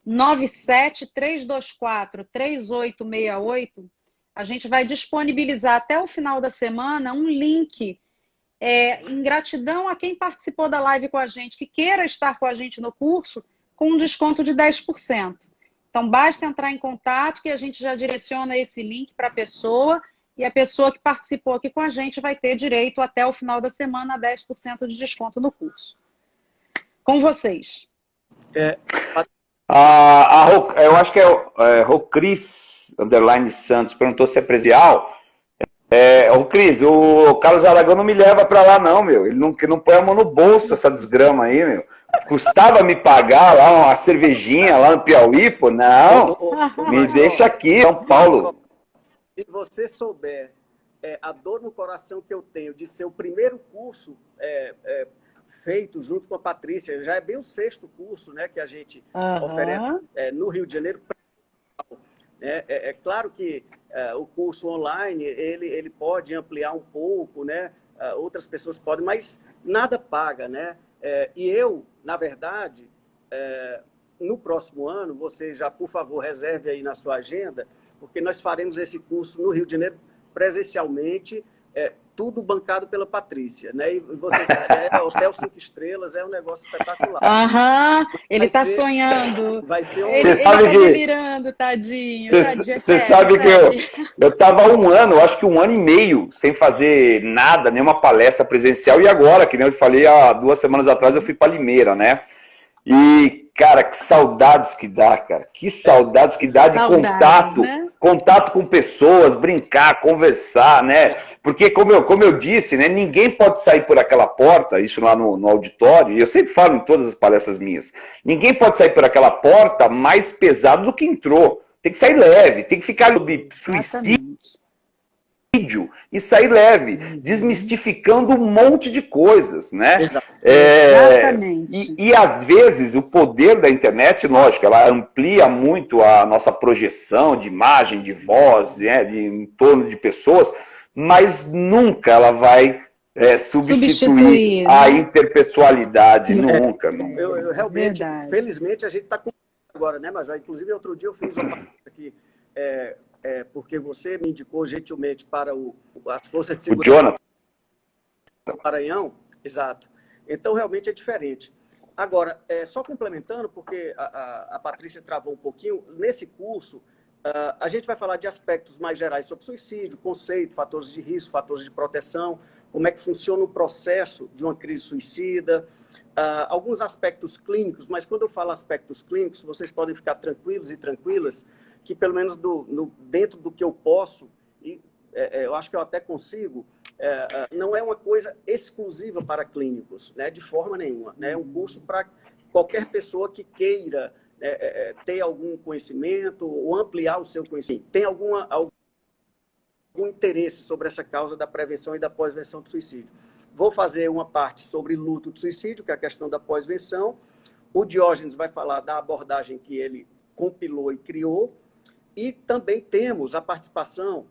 97 324 3868, a gente vai disponibilizar até o final da semana um link em gratidão a quem participou da live com a gente, que queira estar com a gente no curso, com um desconto de 10%. Então, basta entrar em contato que a gente já direciona esse link para a pessoa e a pessoa que participou aqui com a gente vai ter direito até o final da semana a 10% de desconto no curso. Com vocês. Eu acho que Rocris _Santos perguntou se é presencial. Cris, o Carlos Aragão não me leva pra lá não, meu. Ele não põe a mão no bolso, essa desgrama aí, meu. Custava me pagar lá uma cervejinha lá no Piauí, pô. Não, me deixa aqui, São Paulo. Se você souber a dor no coração que eu tenho de ser o primeiro curso feito junto com a Patrícia, já é bem o 6º curso, né, que a gente oferece no Rio de Janeiro. É claro que o curso online ele pode ampliar um pouco, né? Outras pessoas podem, mas nada paga, né? E eu, na verdade, no próximo ano, você já, por favor, reserve aí na sua agenda, porque nós faremos esse curso no Rio de Janeiro presencialmente, tudo bancado pela Patrícia, né? E você Hotel 5 Estrelas, é um negócio espetacular. Ele está sonhando. Vai ser Ele está delirando, tadinho. Você sabe que eu estava acho que 1 ano e meio, sem fazer nada, nenhuma palestra presencial, e agora, que nem eu falei, há 2 semanas atrás, eu fui para Limeira, né? E, cara, que saudades que dá, cara. Que saudades que dá de contato. Né? Contato com pessoas, brincar, conversar, né? Porque, como eu disse, né, ninguém pode sair por aquela porta, isso lá no auditório, e eu sempre falo em todas as palestras minhas, ninguém pode sair por aquela porta mais pesado do que entrou. Tem que sair leve, tem que ficar no suicídio. vídeo e sair leve, desmistificando um monte de coisas, né? Exatamente. E às vezes o poder da internet, lógico, ela amplia muito a nossa projeção de imagem, de voz, né, em torno de pessoas, mas nunca ela vai substituir a interpessoalidade, nunca. Eu realmente, felizmente, a gente está com agora, né, Major? Inclusive, outro dia eu fiz uma palestra aqui, porque você me indicou gentilmente para as forças de segurança. O Jonathan. Do Maranhão, exato. Então, realmente é diferente. Agora, só complementando, porque a Patrícia travou um pouquinho, nesse curso, a gente vai falar de aspectos mais gerais sobre suicídio, conceito, fatores de risco, fatores de proteção, como é que funciona o processo de uma crise suicida, alguns aspectos clínicos, mas quando eu falo aspectos clínicos, vocês podem ficar tranquilos e tranquilas, que pelo menos dentro do que eu posso, e eu acho que eu até consigo, não é uma coisa exclusiva para clínicos, né, de forma nenhuma. Né, é um curso para qualquer pessoa que queira ter algum conhecimento ou ampliar o seu conhecimento. Tem algum interesse sobre essa causa da prevenção e da pós-venção do suicídio. Vou fazer uma parte sobre luto do suicídio, que é a questão da pós-venção. O Diógenes vai falar da abordagem que ele compilou e criou. E também temos a participação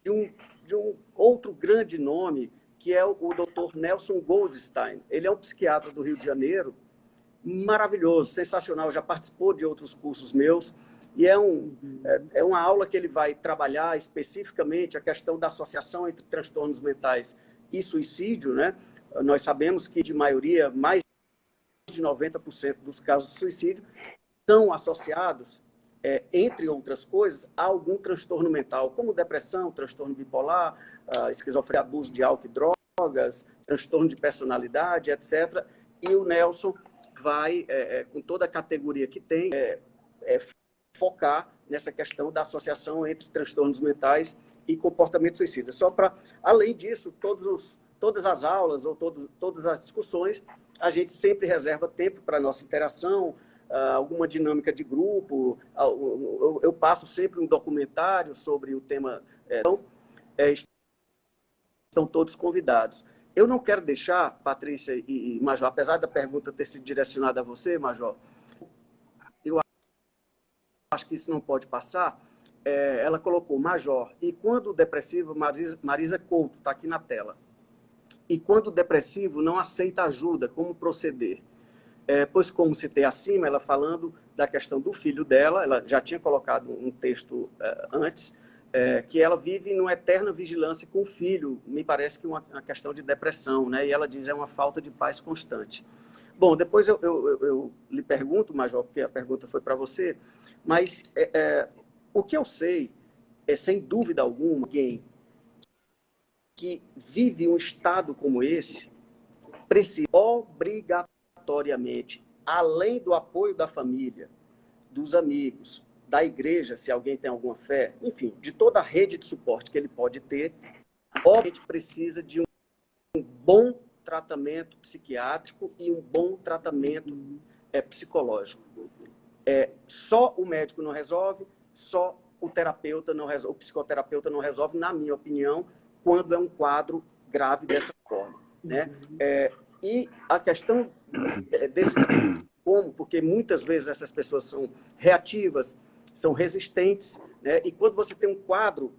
de um outro grande nome, que é o Dr. Nelson Goldstein. Ele é um psiquiatra do Rio de Janeiro, maravilhoso, sensacional, já participou de outros cursos meus, e é uma aula que ele vai trabalhar especificamente a questão da associação entre transtornos mentais e suicídio, né? Nós sabemos que, de maioria, mais de 90% dos casos de suicídio são associados, entre outras coisas, a algum transtorno mental, como depressão, transtorno bipolar, esquizofrenia, abuso de álcool e drogas, transtorno de personalidade, etc. E o Nelson vai, com toda a categoria que tem, focar nessa questão da associação entre transtornos mentais e comportamento suicida. Só para, além disso, todas as aulas ou todas as discussões, a gente sempre reserva tempo para a nossa interação, alguma dinâmica de grupo. Eu passo sempre um documentário sobre o tema. Então, estão todos convidados. Eu não quero deixar, Patrícia e Major, apesar da pergunta ter sido direcionada a você, Major, eu acho que isso não pode passar. Ela colocou, Major, e quando o depressivo, Marisa Couto, está aqui na tela, e quando o depressivo não aceita ajuda, como proceder? Pois, como citei acima, ela falando da questão do filho dela, ela já tinha colocado um texto antes, que ela vive numa eterna vigilância com o filho, me parece que uma questão de depressão, né? E ela diz é uma falta de paz constante. Bom, depois eu lhe pergunto, Major, porque a pergunta foi para você, mas o que eu sei sem dúvida alguma, alguém que vive um estado como esse precisa obrigatoriamente, além do apoio da família, dos amigos, da igreja, se alguém tem alguma fé, enfim, de toda a rede de suporte que ele pode ter, obviamente precisa de um bom tratamento psiquiátrico e um bom tratamento psicológico. Só o médico não resolve, só o terapeuta não resolve, o psicoterapeuta não resolve, na minha opinião, quando é um quadro grave dessa forma, né? E a questão desse como, porque muitas vezes essas pessoas são reativas, são resistentes, né? E quando você tem um quadro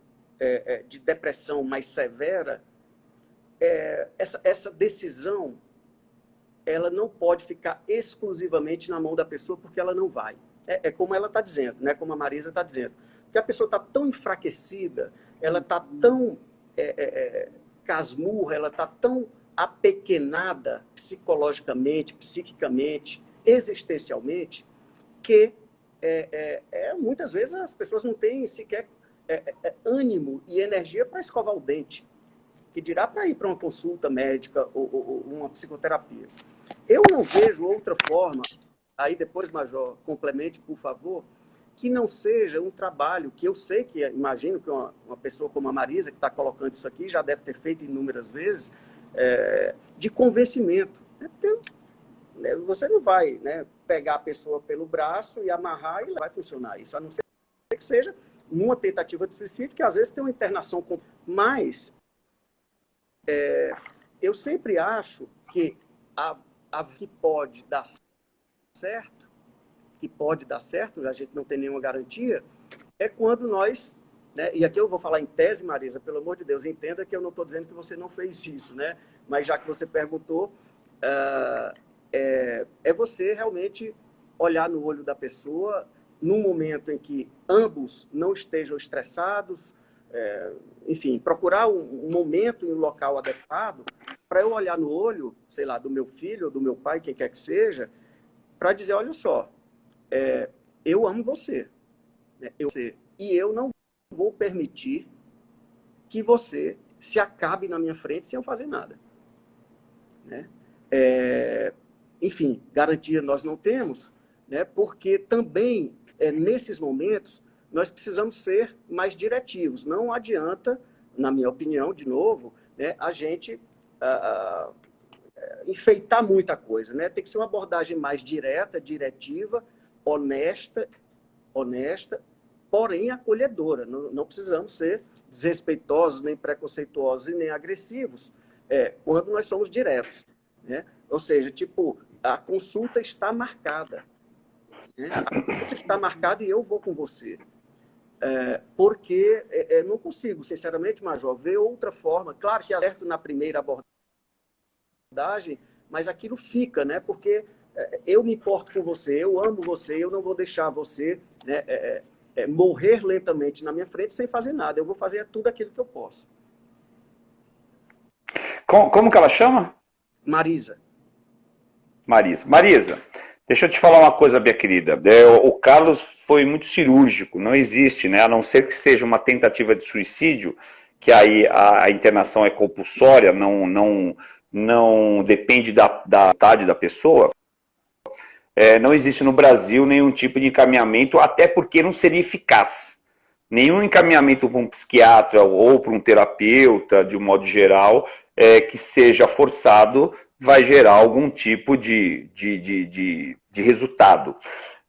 de depressão mais severa, essa decisão ela não pode ficar exclusivamente na mão da pessoa, porque ela não vai. É como ela está dizendo, né? Como a Marisa está dizendo. Porque a pessoa está tão enfraquecida, ela está tão casmurra, ela está tão apequenada psicologicamente, psiquicamente, existencialmente, que muitas vezes as pessoas não têm sequer ânimo e energia para escovar o dente, que dirá para ir para uma consulta médica ou uma psicoterapia. Eu não vejo outra forma, aí depois, Major, complemente, por favor, que não seja um trabalho que eu sei que, imagino que uma pessoa como a Marisa, que está colocando isso aqui, já deve ter feito inúmeras vezes, de convencimento. Porque, você não vai, né, pegar a pessoa pelo braço e amarrar e vai funcionar isso, a não ser que seja numa tentativa de suicídio, que às vezes tem uma internação Mas eu sempre acho que que pode dar certo, a gente não tem nenhuma garantia, é quando nós, né, e aqui eu vou falar em tese, Marisa, pelo amor de Deus, entenda que eu não estou dizendo que você não fez isso, né? Mas já que você perguntou, é você realmente olhar no olho da pessoa num momento em que ambos não estejam estressados, enfim, procurar um momento e um local adequado para eu olhar no olho, sei lá, do meu filho ou do meu pai, quem quer que seja, para dizer, olha só, eu amo você, né? E eu não vou permitir que você se acabe na minha frente sem eu fazer nada, né? Enfim, garantia nós não temos, né? Porque também, nesses momentos, nós precisamos ser mais diretivos. Não adianta, na minha opinião, de novo, né, a gente enfeitar muita coisa, né? Tem que ser uma abordagem mais direta, diretiva, honesta, porém acolhedora. Não precisamos ser desrespeitosos, nem preconceituosos e nem agressivos quando nós somos diretos, né? Ou seja, tipo, a consulta está marcada, né? A consulta está marcada e eu vou com você. Porque não consigo, sinceramente, Major, ver outra forma. Claro que acerto na primeira abordagem, mas aquilo fica, né? Porque eu me importo com você, eu amo você, eu não vou deixar você, né, morrer lentamente na minha frente sem fazer nada. Eu vou fazer tudo aquilo que eu posso. Como que ela chama? Marisa. Marisa, deixa eu te falar uma coisa, minha querida. O Carlos foi muito cirúrgico, não existe, né? A não ser que seja uma tentativa de suicídio, que aí a internação é compulsória, não depende da vontade da pessoa. Não existe no Brasil nenhum tipo de encaminhamento, até porque não seria eficaz. Nenhum encaminhamento para um psiquiatra ou para um terapeuta, de um modo geral, que seja forçado, vai gerar algum tipo de resultado.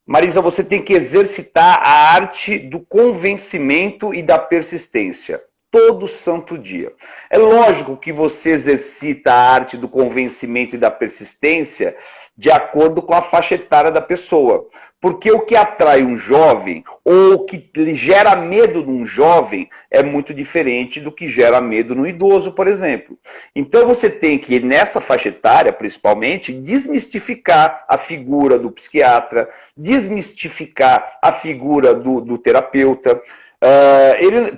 Marisa, você tem que exercitar a arte do convencimento e da persistência. Todo santo dia. É lógico que você exercita a arte do convencimento e da persistência de acordo com a faixa etária da pessoa. Porque o que atrai um jovem, ou o que gera medo num jovem, é muito diferente do que gera medo no idoso, por exemplo. Então você tem que, nessa faixa etária, principalmente, desmistificar a figura do psiquiatra, desmistificar a figura do terapeuta.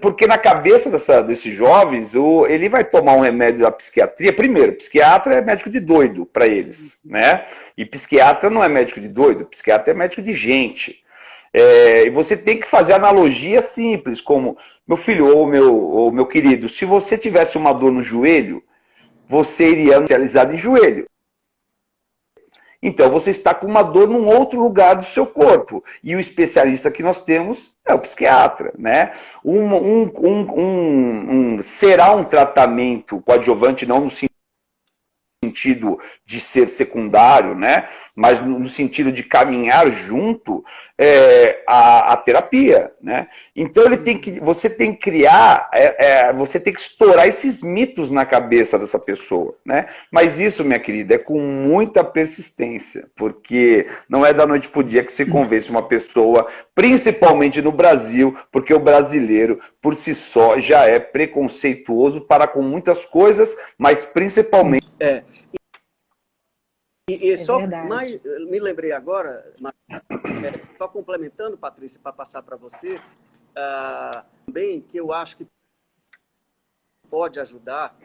Porque na cabeça desses jovens, ele vai tomar um remédio da psiquiatria. Primeiro, psiquiatra é médico de doido para eles, né? E psiquiatra não é médico de doido, psiquiatra é médico de gente. E você tem que fazer analogia simples, como, meu filho ou meu querido, se você tivesse uma dor no joelho, você iria especializado em joelho. Então você está com uma dor num outro lugar do seu corpo. E o especialista que nós temos é o psiquiatra, né? Será um tratamento coadjuvante, não no sentido de ser secundário, né? Mas no sentido de caminhar junto a terapia, né? Então você tem que criar, você tem que estourar esses mitos na cabeça dessa pessoa, né? Mas isso, minha querida, é com muita persistência, porque não é da noite pro dia que se convence uma pessoa, principalmente no Brasil, porque o brasileiro, por si só, já é preconceituoso para com muitas coisas, mas principalmente... E só mais, me lembrei agora, só complementando, Patrícia, para passar para você, também que eu acho que pode ajudar,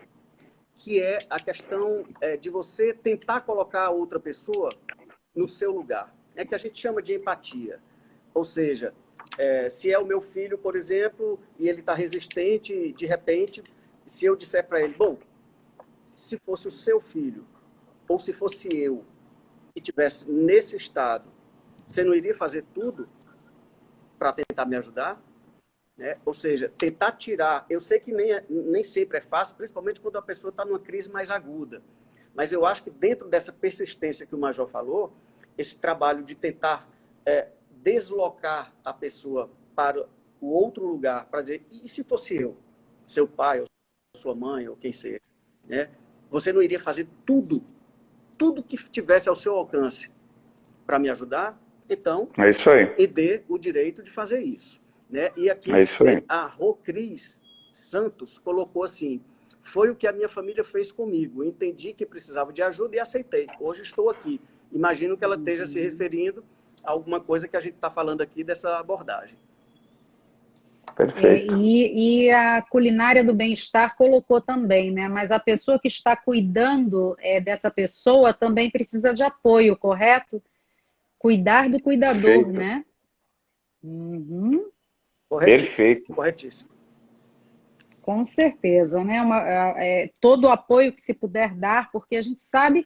que é a questão de você tentar colocar a outra pessoa no seu lugar. É que a gente chama de empatia. Ou seja, se é o meu filho, por exemplo, e ele está resistente, de repente, se eu disser para ele, bom, se fosse o seu filho, ou se fosse eu, que estivesse nesse estado, você não iria fazer tudo para tentar me ajudar? Né? Ou seja, tentar tirar... Eu sei que nem sempre é fácil, principalmente quando a pessoa está numa crise mais aguda. Mas eu acho que dentro dessa persistência que o Major falou, esse trabalho de tentar deslocar a pessoa para o outro lugar, para dizer, e se fosse eu? seu pai, ou sua mãe, ou quem seja, né? Você não iria fazer tudo que tivesse ao seu alcance para me ajudar? Então, É isso aí. me dê o direito de fazer isso, né? E aqui É isso aí. a Rocris Santos colocou assim: foi o que a minha família fez comigo. Entendi que precisava de ajuda e aceitei. Hoje estou aqui. Imagino que ela esteja se referindo a alguma coisa que a gente está falando aqui dessa abordagem. Perfeito. E a culinária do bem-estar colocou também, né? Mas a pessoa que está cuidando dessa pessoa também precisa de apoio, correto? Cuidar do cuidador, Perfeito. né? Uhum. Perfeito. Corretíssimo. Com certeza, né? Todo o apoio que se puder dar, porque a gente sabe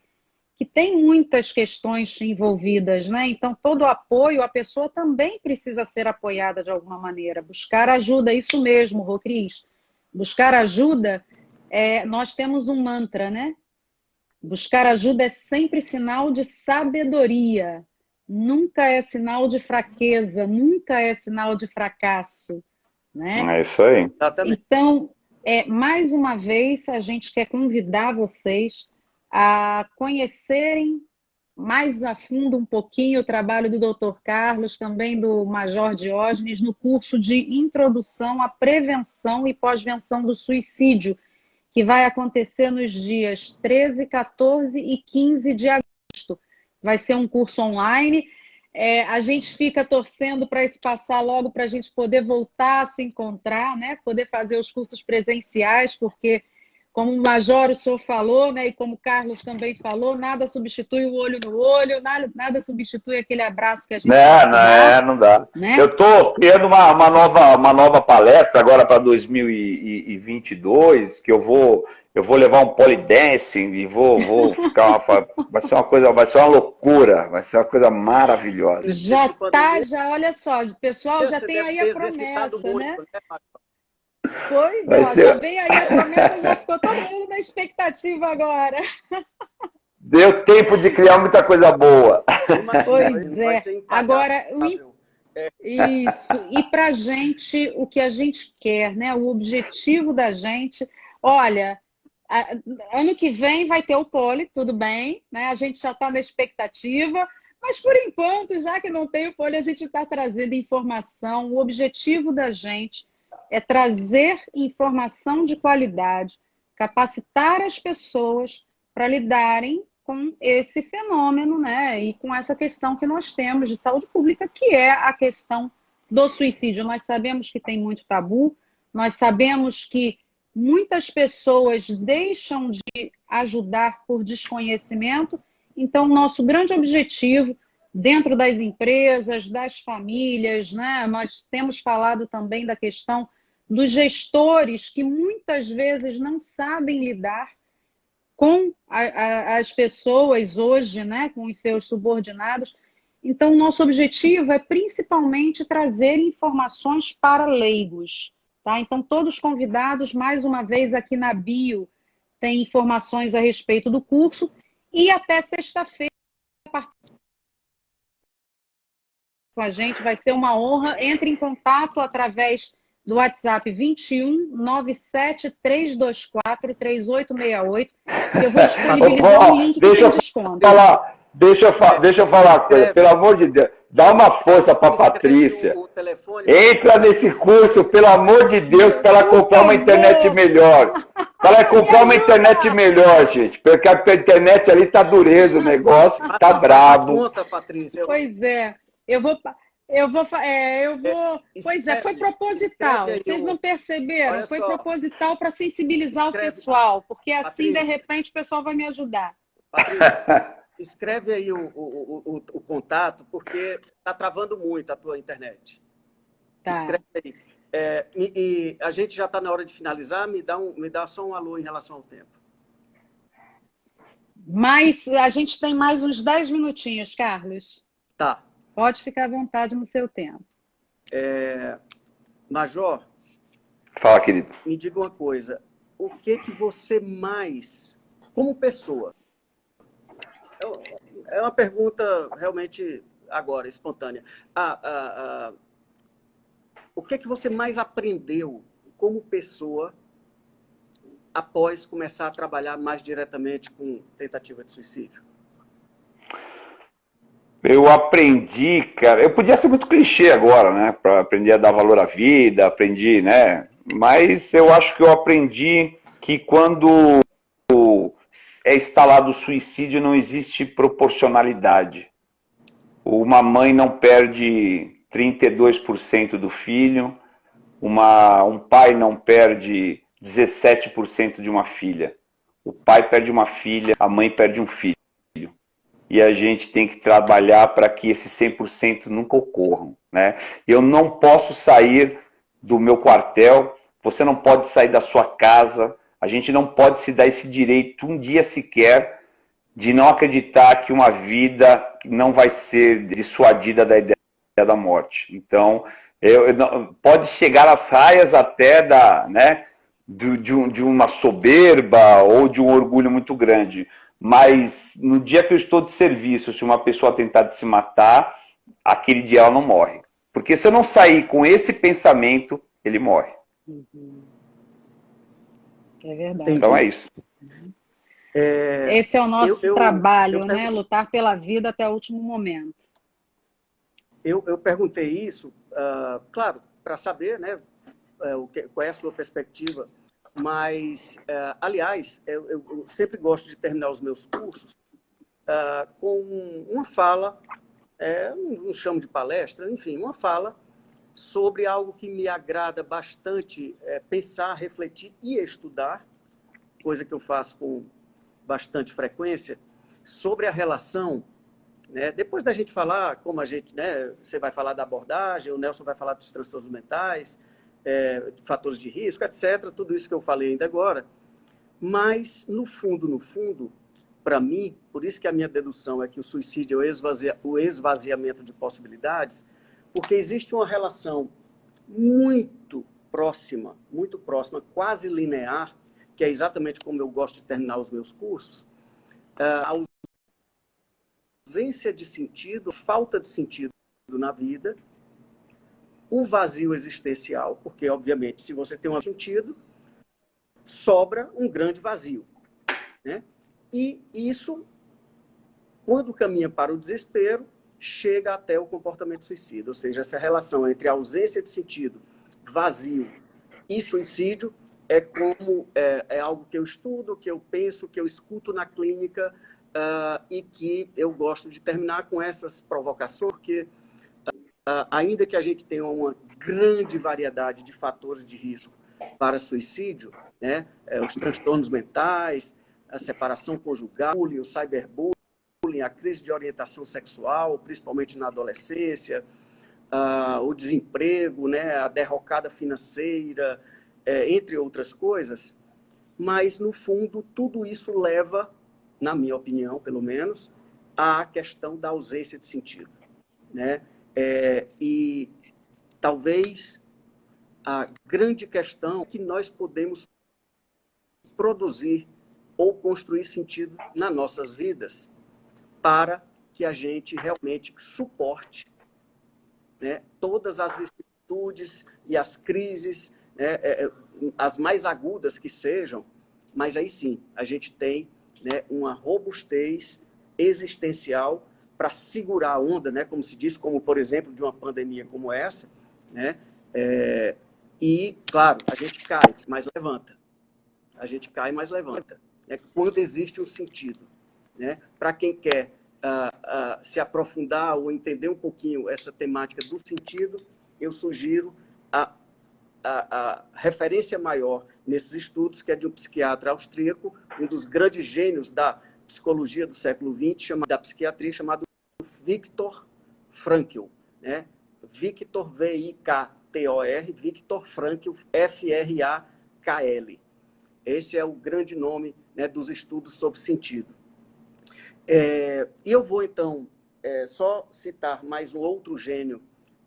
que tem muitas questões envolvidas, né? Então, todo o apoio, a pessoa também precisa ser apoiada de alguma maneira. Buscar ajuda, isso mesmo, Rô Cris. Buscar ajuda, nós temos um mantra, né? Buscar ajuda é sempre sinal de sabedoria. Nunca é sinal de fraqueza, nunca é sinal de fracasso, né? É isso aí. Exatamente. Então, mais uma vez, a gente quer convidar vocês a conhecerem mais a fundo um pouquinho o trabalho do Dr. Carlos, também do Major Diógenes, no curso de Introdução à Prevenção e Pós-Venção do Suicídio, que vai acontecer nos dias 13, 14 e 15 de agosto. Vai ser um curso online. A gente fica torcendo para isso passar logo, para a gente poder voltar a se encontrar, né? Poder fazer os cursos presenciais, porque, como o Major, o senhor falou, né? E como o Carlos também falou, nada substitui o olho no olho, nada substitui aquele abraço que a gente dá, Não dá. né? Eu estou criando uma nova palestra agora para 2022, que eu vou levar um polidancing e vou ficar vai ser uma coisa, vai ser uma loucura, vai ser uma coisa maravilhosa. Olha só, pessoal, já tem aí a promessa, né? Pois já vem aí a promessa, já ficou todo mundo na expectativa agora. Deu tempo de criar muita coisa boa. Pois é. Agora, isso. E para a gente, o que a gente quer, né? O objetivo da gente, olha, ano que vem vai ter o pole, tudo bem, né? A gente já está na expectativa, mas por enquanto, já que não tem o pole, a gente está trazendo informação. O objetivo da gente é trazer informação de qualidade, capacitar as pessoas para lidarem com esse fenômeno, né? E com essa questão que nós temos de saúde pública, que é a questão do suicídio. Nós sabemos que tem muito tabu, nós sabemos que muitas pessoas deixam de ajudar por desconhecimento. Então, nosso grande objetivo, dentro das empresas, das famílias, né? Nós temos falado também da questão dos gestores, que muitas vezes não sabem lidar com as pessoas hoje, né? Com os seus subordinados. Então, nosso objetivo é principalmente trazer informações para leigos. Tá? Então, todos convidados, mais uma vez, aqui na bio, tem informações a respeito do curso. E até sexta-feira, com a gente, vai ser uma honra. Entre em contato através do WhatsApp 21 97 324 3868. Eu vou disponibilizar um link que tem desconto. Deixa eu falar uma coisa, pelo amor de Deus. Dá uma força para a Patrícia. Entra nesse curso, pelo amor de Deus, para ela comprar uma internet melhor. Para ela comprar uma internet melhor, gente. Porque a internet ali tá dureza o negócio, tá brabo. Pois é. Pois é, foi proposital. Vocês não perceberam? Foi proposital para sensibilizar o pessoal, porque assim, de repente, o pessoal vai me ajudar. Patrícia, escreve aí o contato, porque está travando muito a tua internet. Tá. Escreve aí. E a gente já está na hora de finalizar, me dá só um alô em relação ao tempo. Mas a gente tem mais uns 10 minutinhos, Carlos. Tá. Pode ficar à vontade no seu tempo. Major, fala, querido. Me diga uma coisa. O que você mais, como pessoa, é uma pergunta realmente agora, espontânea. O que você mais aprendeu como pessoa após começar a trabalhar mais diretamente com tentativa de suicídio? Eu aprendi, cara. Eu podia ser muito clichê agora, né? Para aprender a dar valor à vida, aprendi, né? Mas eu acho que eu aprendi que quando é instalado o suicídio não existe proporcionalidade. Uma mãe não perde 32% do filho, um pai não perde 17% de uma filha. O pai perde uma filha, a mãe perde um filho. E a gente tem que trabalhar para que esses 100% nunca ocorram, né? Eu não posso sair do meu quartel, você não pode sair da sua casa, a gente não pode se dar esse direito um dia sequer de não acreditar que uma vida não vai ser dissuadida da ideia da morte. Então, pode chegar às raias até de uma soberba ou de um orgulho muito grande. Mas no dia que eu estou de serviço, se uma pessoa tentar se matar, aquele dia ela não morre. Porque se eu não sair com esse pensamento, ele morre. É verdade. Então é isso. Esse é o nosso trabalho, né? Lutar pela vida até o último momento. Eu perguntei isso, claro, para saber, né, qual é a sua perspectiva, mas, aliás, eu sempre gosto de terminar os meus cursos com uma fala, não chamo de palestra, enfim, uma fala sobre algo que me agrada bastante pensar, refletir e estudar, coisa que eu faço com bastante frequência, sobre a relação, né? Depois da gente falar, como a gente, né, você vai falar da abordagem, o Nelson vai falar dos transtornos mentais, fatores de risco, etc., tudo isso que eu falei ainda agora, mas, no fundo, para mim, por isso que a minha dedução é que o suicídio é o esvaziamento de possibilidades, porque existe uma relação muito próxima, quase linear, que é exatamente como eu gosto de terminar os meus cursos, a ausência de sentido, falta de sentido na vida, o vazio existencial, porque, obviamente, se você tem um sentido, sobra um grande vazio, né? E isso, quando caminha para o desespero, chega até o comportamento suicida, ou seja, essa relação entre a ausência de sentido, vazio e suicídio é algo que eu estudo, que eu penso, que eu escuto na clínica e que eu gosto de terminar com essas provocações, porque ainda que a gente tenha uma grande variedade de fatores de risco para suicídio, né, os transtornos mentais, a separação conjugal, o cyberbullying, a crise de orientação sexual, principalmente na adolescência, o desemprego, né, a derrocada financeira, entre outras coisas, mas, no fundo, tudo isso leva, na minha opinião, pelo menos, à questão da ausência de sentido, né? E talvez a grande questão é que nós podemos produzir ou construir sentido nas nossas vidas para que a gente realmente suporte, né, todas as vicissitudes e as crises, né, as mais agudas que sejam, mas aí sim, a gente tem, né, uma robustez existencial para segurar a onda, né, como se diz, como, por exemplo, de uma pandemia como essa, né, e, claro, a gente cai, mas levanta. A gente cai, mas levanta. É quando existe um sentido, né? Para quem quer se aprofundar ou entender um pouquinho essa temática do sentido, eu sugiro a referência maior nesses estudos, que é de um psiquiatra austríaco, um dos grandes gênios da psicologia do século XX, da psiquiatria, chamado Viktor Frankl, né? Viktor, V-I-K-T-O-R, Viktor Frankl, F-R-A-K-L. Esse é o grande nome, né, dos estudos sobre sentido. E eu vou, então, só citar mais um outro gênio,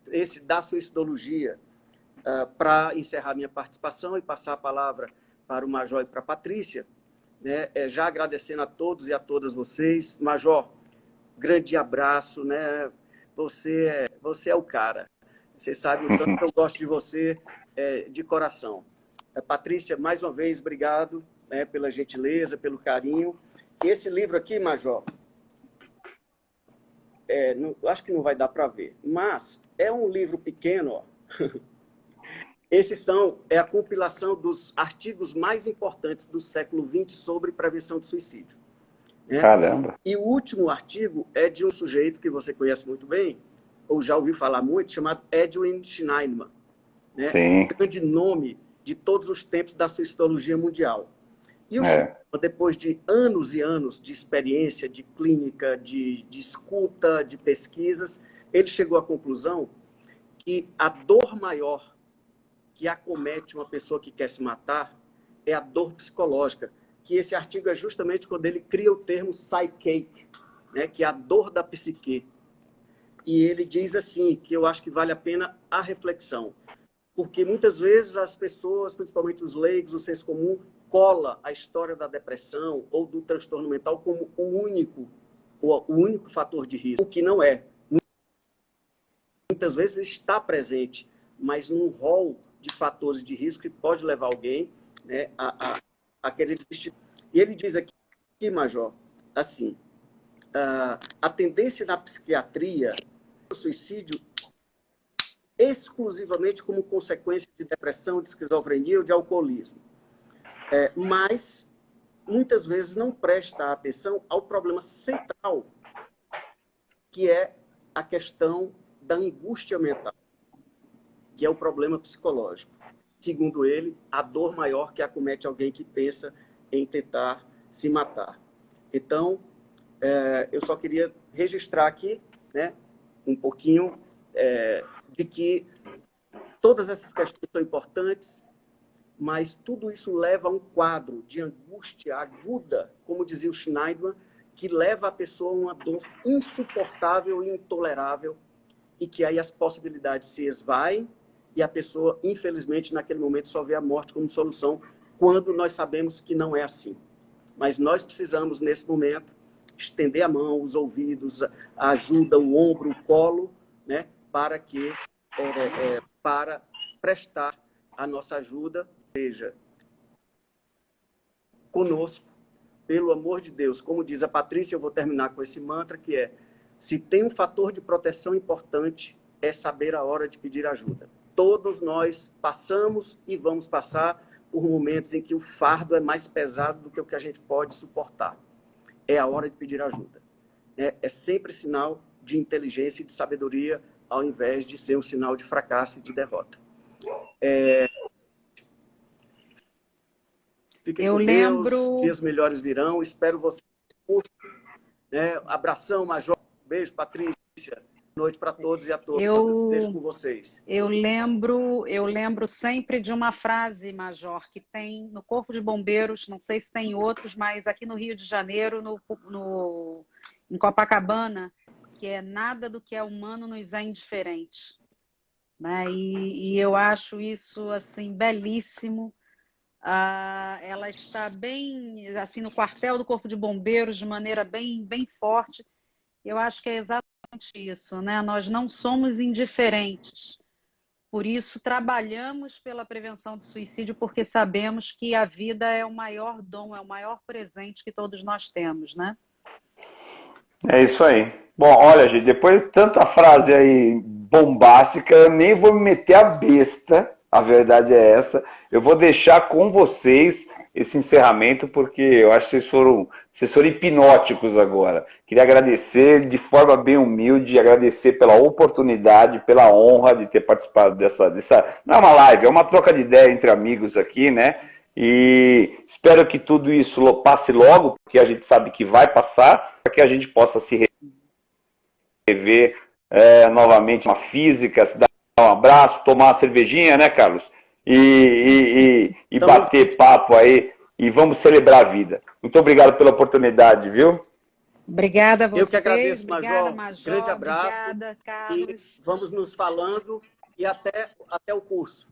esse da suicidologia, para encerrar minha participação e passar a palavra para o Major e para a Patrícia, né, já agradecendo a todos e a todas vocês. Major, grande abraço, né? Você é o cara. Você sabe o tanto que eu gosto de você de coração. Patrícia, mais uma vez, obrigado, né, pela gentileza, pelo carinho. Esse livro aqui, Major, acho que não vai dar para ver, mas é um livro pequeno, ó. É a compilação dos artigos mais importantes do século XX sobre prevenção de suicídio, né? Caramba. E o último artigo é de um sujeito que você conhece muito bem, ou já ouviu falar muito, chamado Edwin Schneiderman, né? Sim. Um grande nome de todos os tempos da suicidologia mundial. E o Schneiderman, depois de anos e anos de experiência, de clínica, de escuta, de pesquisas, ele chegou à conclusão que a dor maior que acomete uma pessoa que quer se matar é a dor psicológica, que esse artigo é justamente quando ele cria o termo psyche, né, que é a dor da psique. E ele diz assim, que eu acho que vale a pena a reflexão, porque muitas vezes as pessoas, principalmente os leigos, o senso comum, cola a história da depressão ou do transtorno mental como o único fator de risco, o que não é. Muitas vezes está presente, mas num rol de fatores de risco que pode levar alguém, né, a querer desistir. E ele diz aqui, Major, assim, a tendência na psiquiatria o suicídio exclusivamente como consequência de depressão, de esquizofrenia ou de alcoolismo. Mas, muitas vezes, não presta atenção ao problema central, que é a questão da angústia mental, que é o problema psicológico. Segundo ele, a dor maior que acomete alguém que pensa em tentar se matar. Então, eu só queria registrar aqui, né, um pouquinho de que todas essas questões são importantes, mas tudo isso leva a um quadro de angústia aguda, como dizia o Schneiderman, que leva a pessoa a uma dor insuportável e intolerável, e que aí as possibilidades se esvaem, e a pessoa, infelizmente, naquele momento só vê a morte como solução, quando nós sabemos que não é assim. Mas nós precisamos, nesse momento, estender a mão, os ouvidos, a ajuda, o ombro, o colo, né, para prestar a nossa ajuda, seja conosco, pelo amor de Deus. Como diz a Patrícia, eu vou terminar com esse mantra, que é: se tem um fator de proteção importante, é saber a hora de pedir ajuda. Todos nós passamos e vamos passar por momentos em que o fardo é mais pesado do que o que a gente pode suportar. É a hora de pedir ajuda. É sempre sinal de inteligência e de sabedoria, ao invés de ser um sinal de fracasso e de derrota. Fiquem com Deus, dias melhores virão, espero vocês. Abração, Major, beijo, Patrícia, boa noite para todos e a todas, deixo com vocês. Eu lembro sempre de uma frase, Major, que tem no Corpo de Bombeiros, não sei se tem outros, mas aqui no Rio de Janeiro, em Copacabana, que é: nada do que é humano nos é indiferente. Né? E eu acho isso assim belíssimo. Ela está bem assim no quartel do Corpo de Bombeiros, de maneira bem, bem forte. Eu acho que é exatamente isso, né? Nós não somos indiferentes. Por isso, trabalhamos pela prevenção do suicídio, porque sabemos que a vida é o maior dom, é o maior presente que todos nós temos, né? É isso aí. Bom, olha, gente, depois de tanta frase aí bombástica, eu nem vou me meter a besta, a verdade é essa. Eu vou deixar com vocês esse encerramento, porque eu acho que vocês foram hipnóticos agora. Queria agradecer de forma bem humilde, agradecer pela oportunidade, pela honra de ter participado dessa... Não é uma live, é uma troca de ideia entre amigos aqui, né? E espero que tudo isso passe logo, porque a gente sabe que vai passar, para que a gente possa se rever novamente uma física, se dar um abraço, tomar uma cervejinha, né, Carlos? E bater papo aí, e vamos celebrar a vida. Muito obrigado pela oportunidade, viu? Obrigada a vocês. Eu que agradeço, Major. Major. Grande abraço. Obrigada, Carlos. E vamos nos falando e até o curso.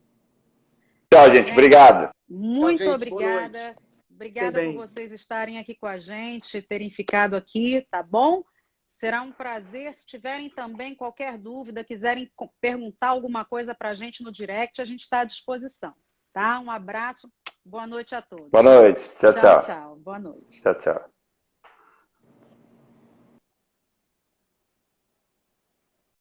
Tchau, gente. Obrigado. Muito Tchau, gente. obrigada. Obrigada por vocês estarem aqui com a gente, terem ficado aqui, tá bom? Será um prazer. Se tiverem também qualquer dúvida, quiserem perguntar alguma coisa para a gente no direct, a gente está à disposição. Tá? Um abraço, boa noite a todos. Boa noite. Tchau, Tchau, tchau. tchau. Boa noite. Tchau, tchau.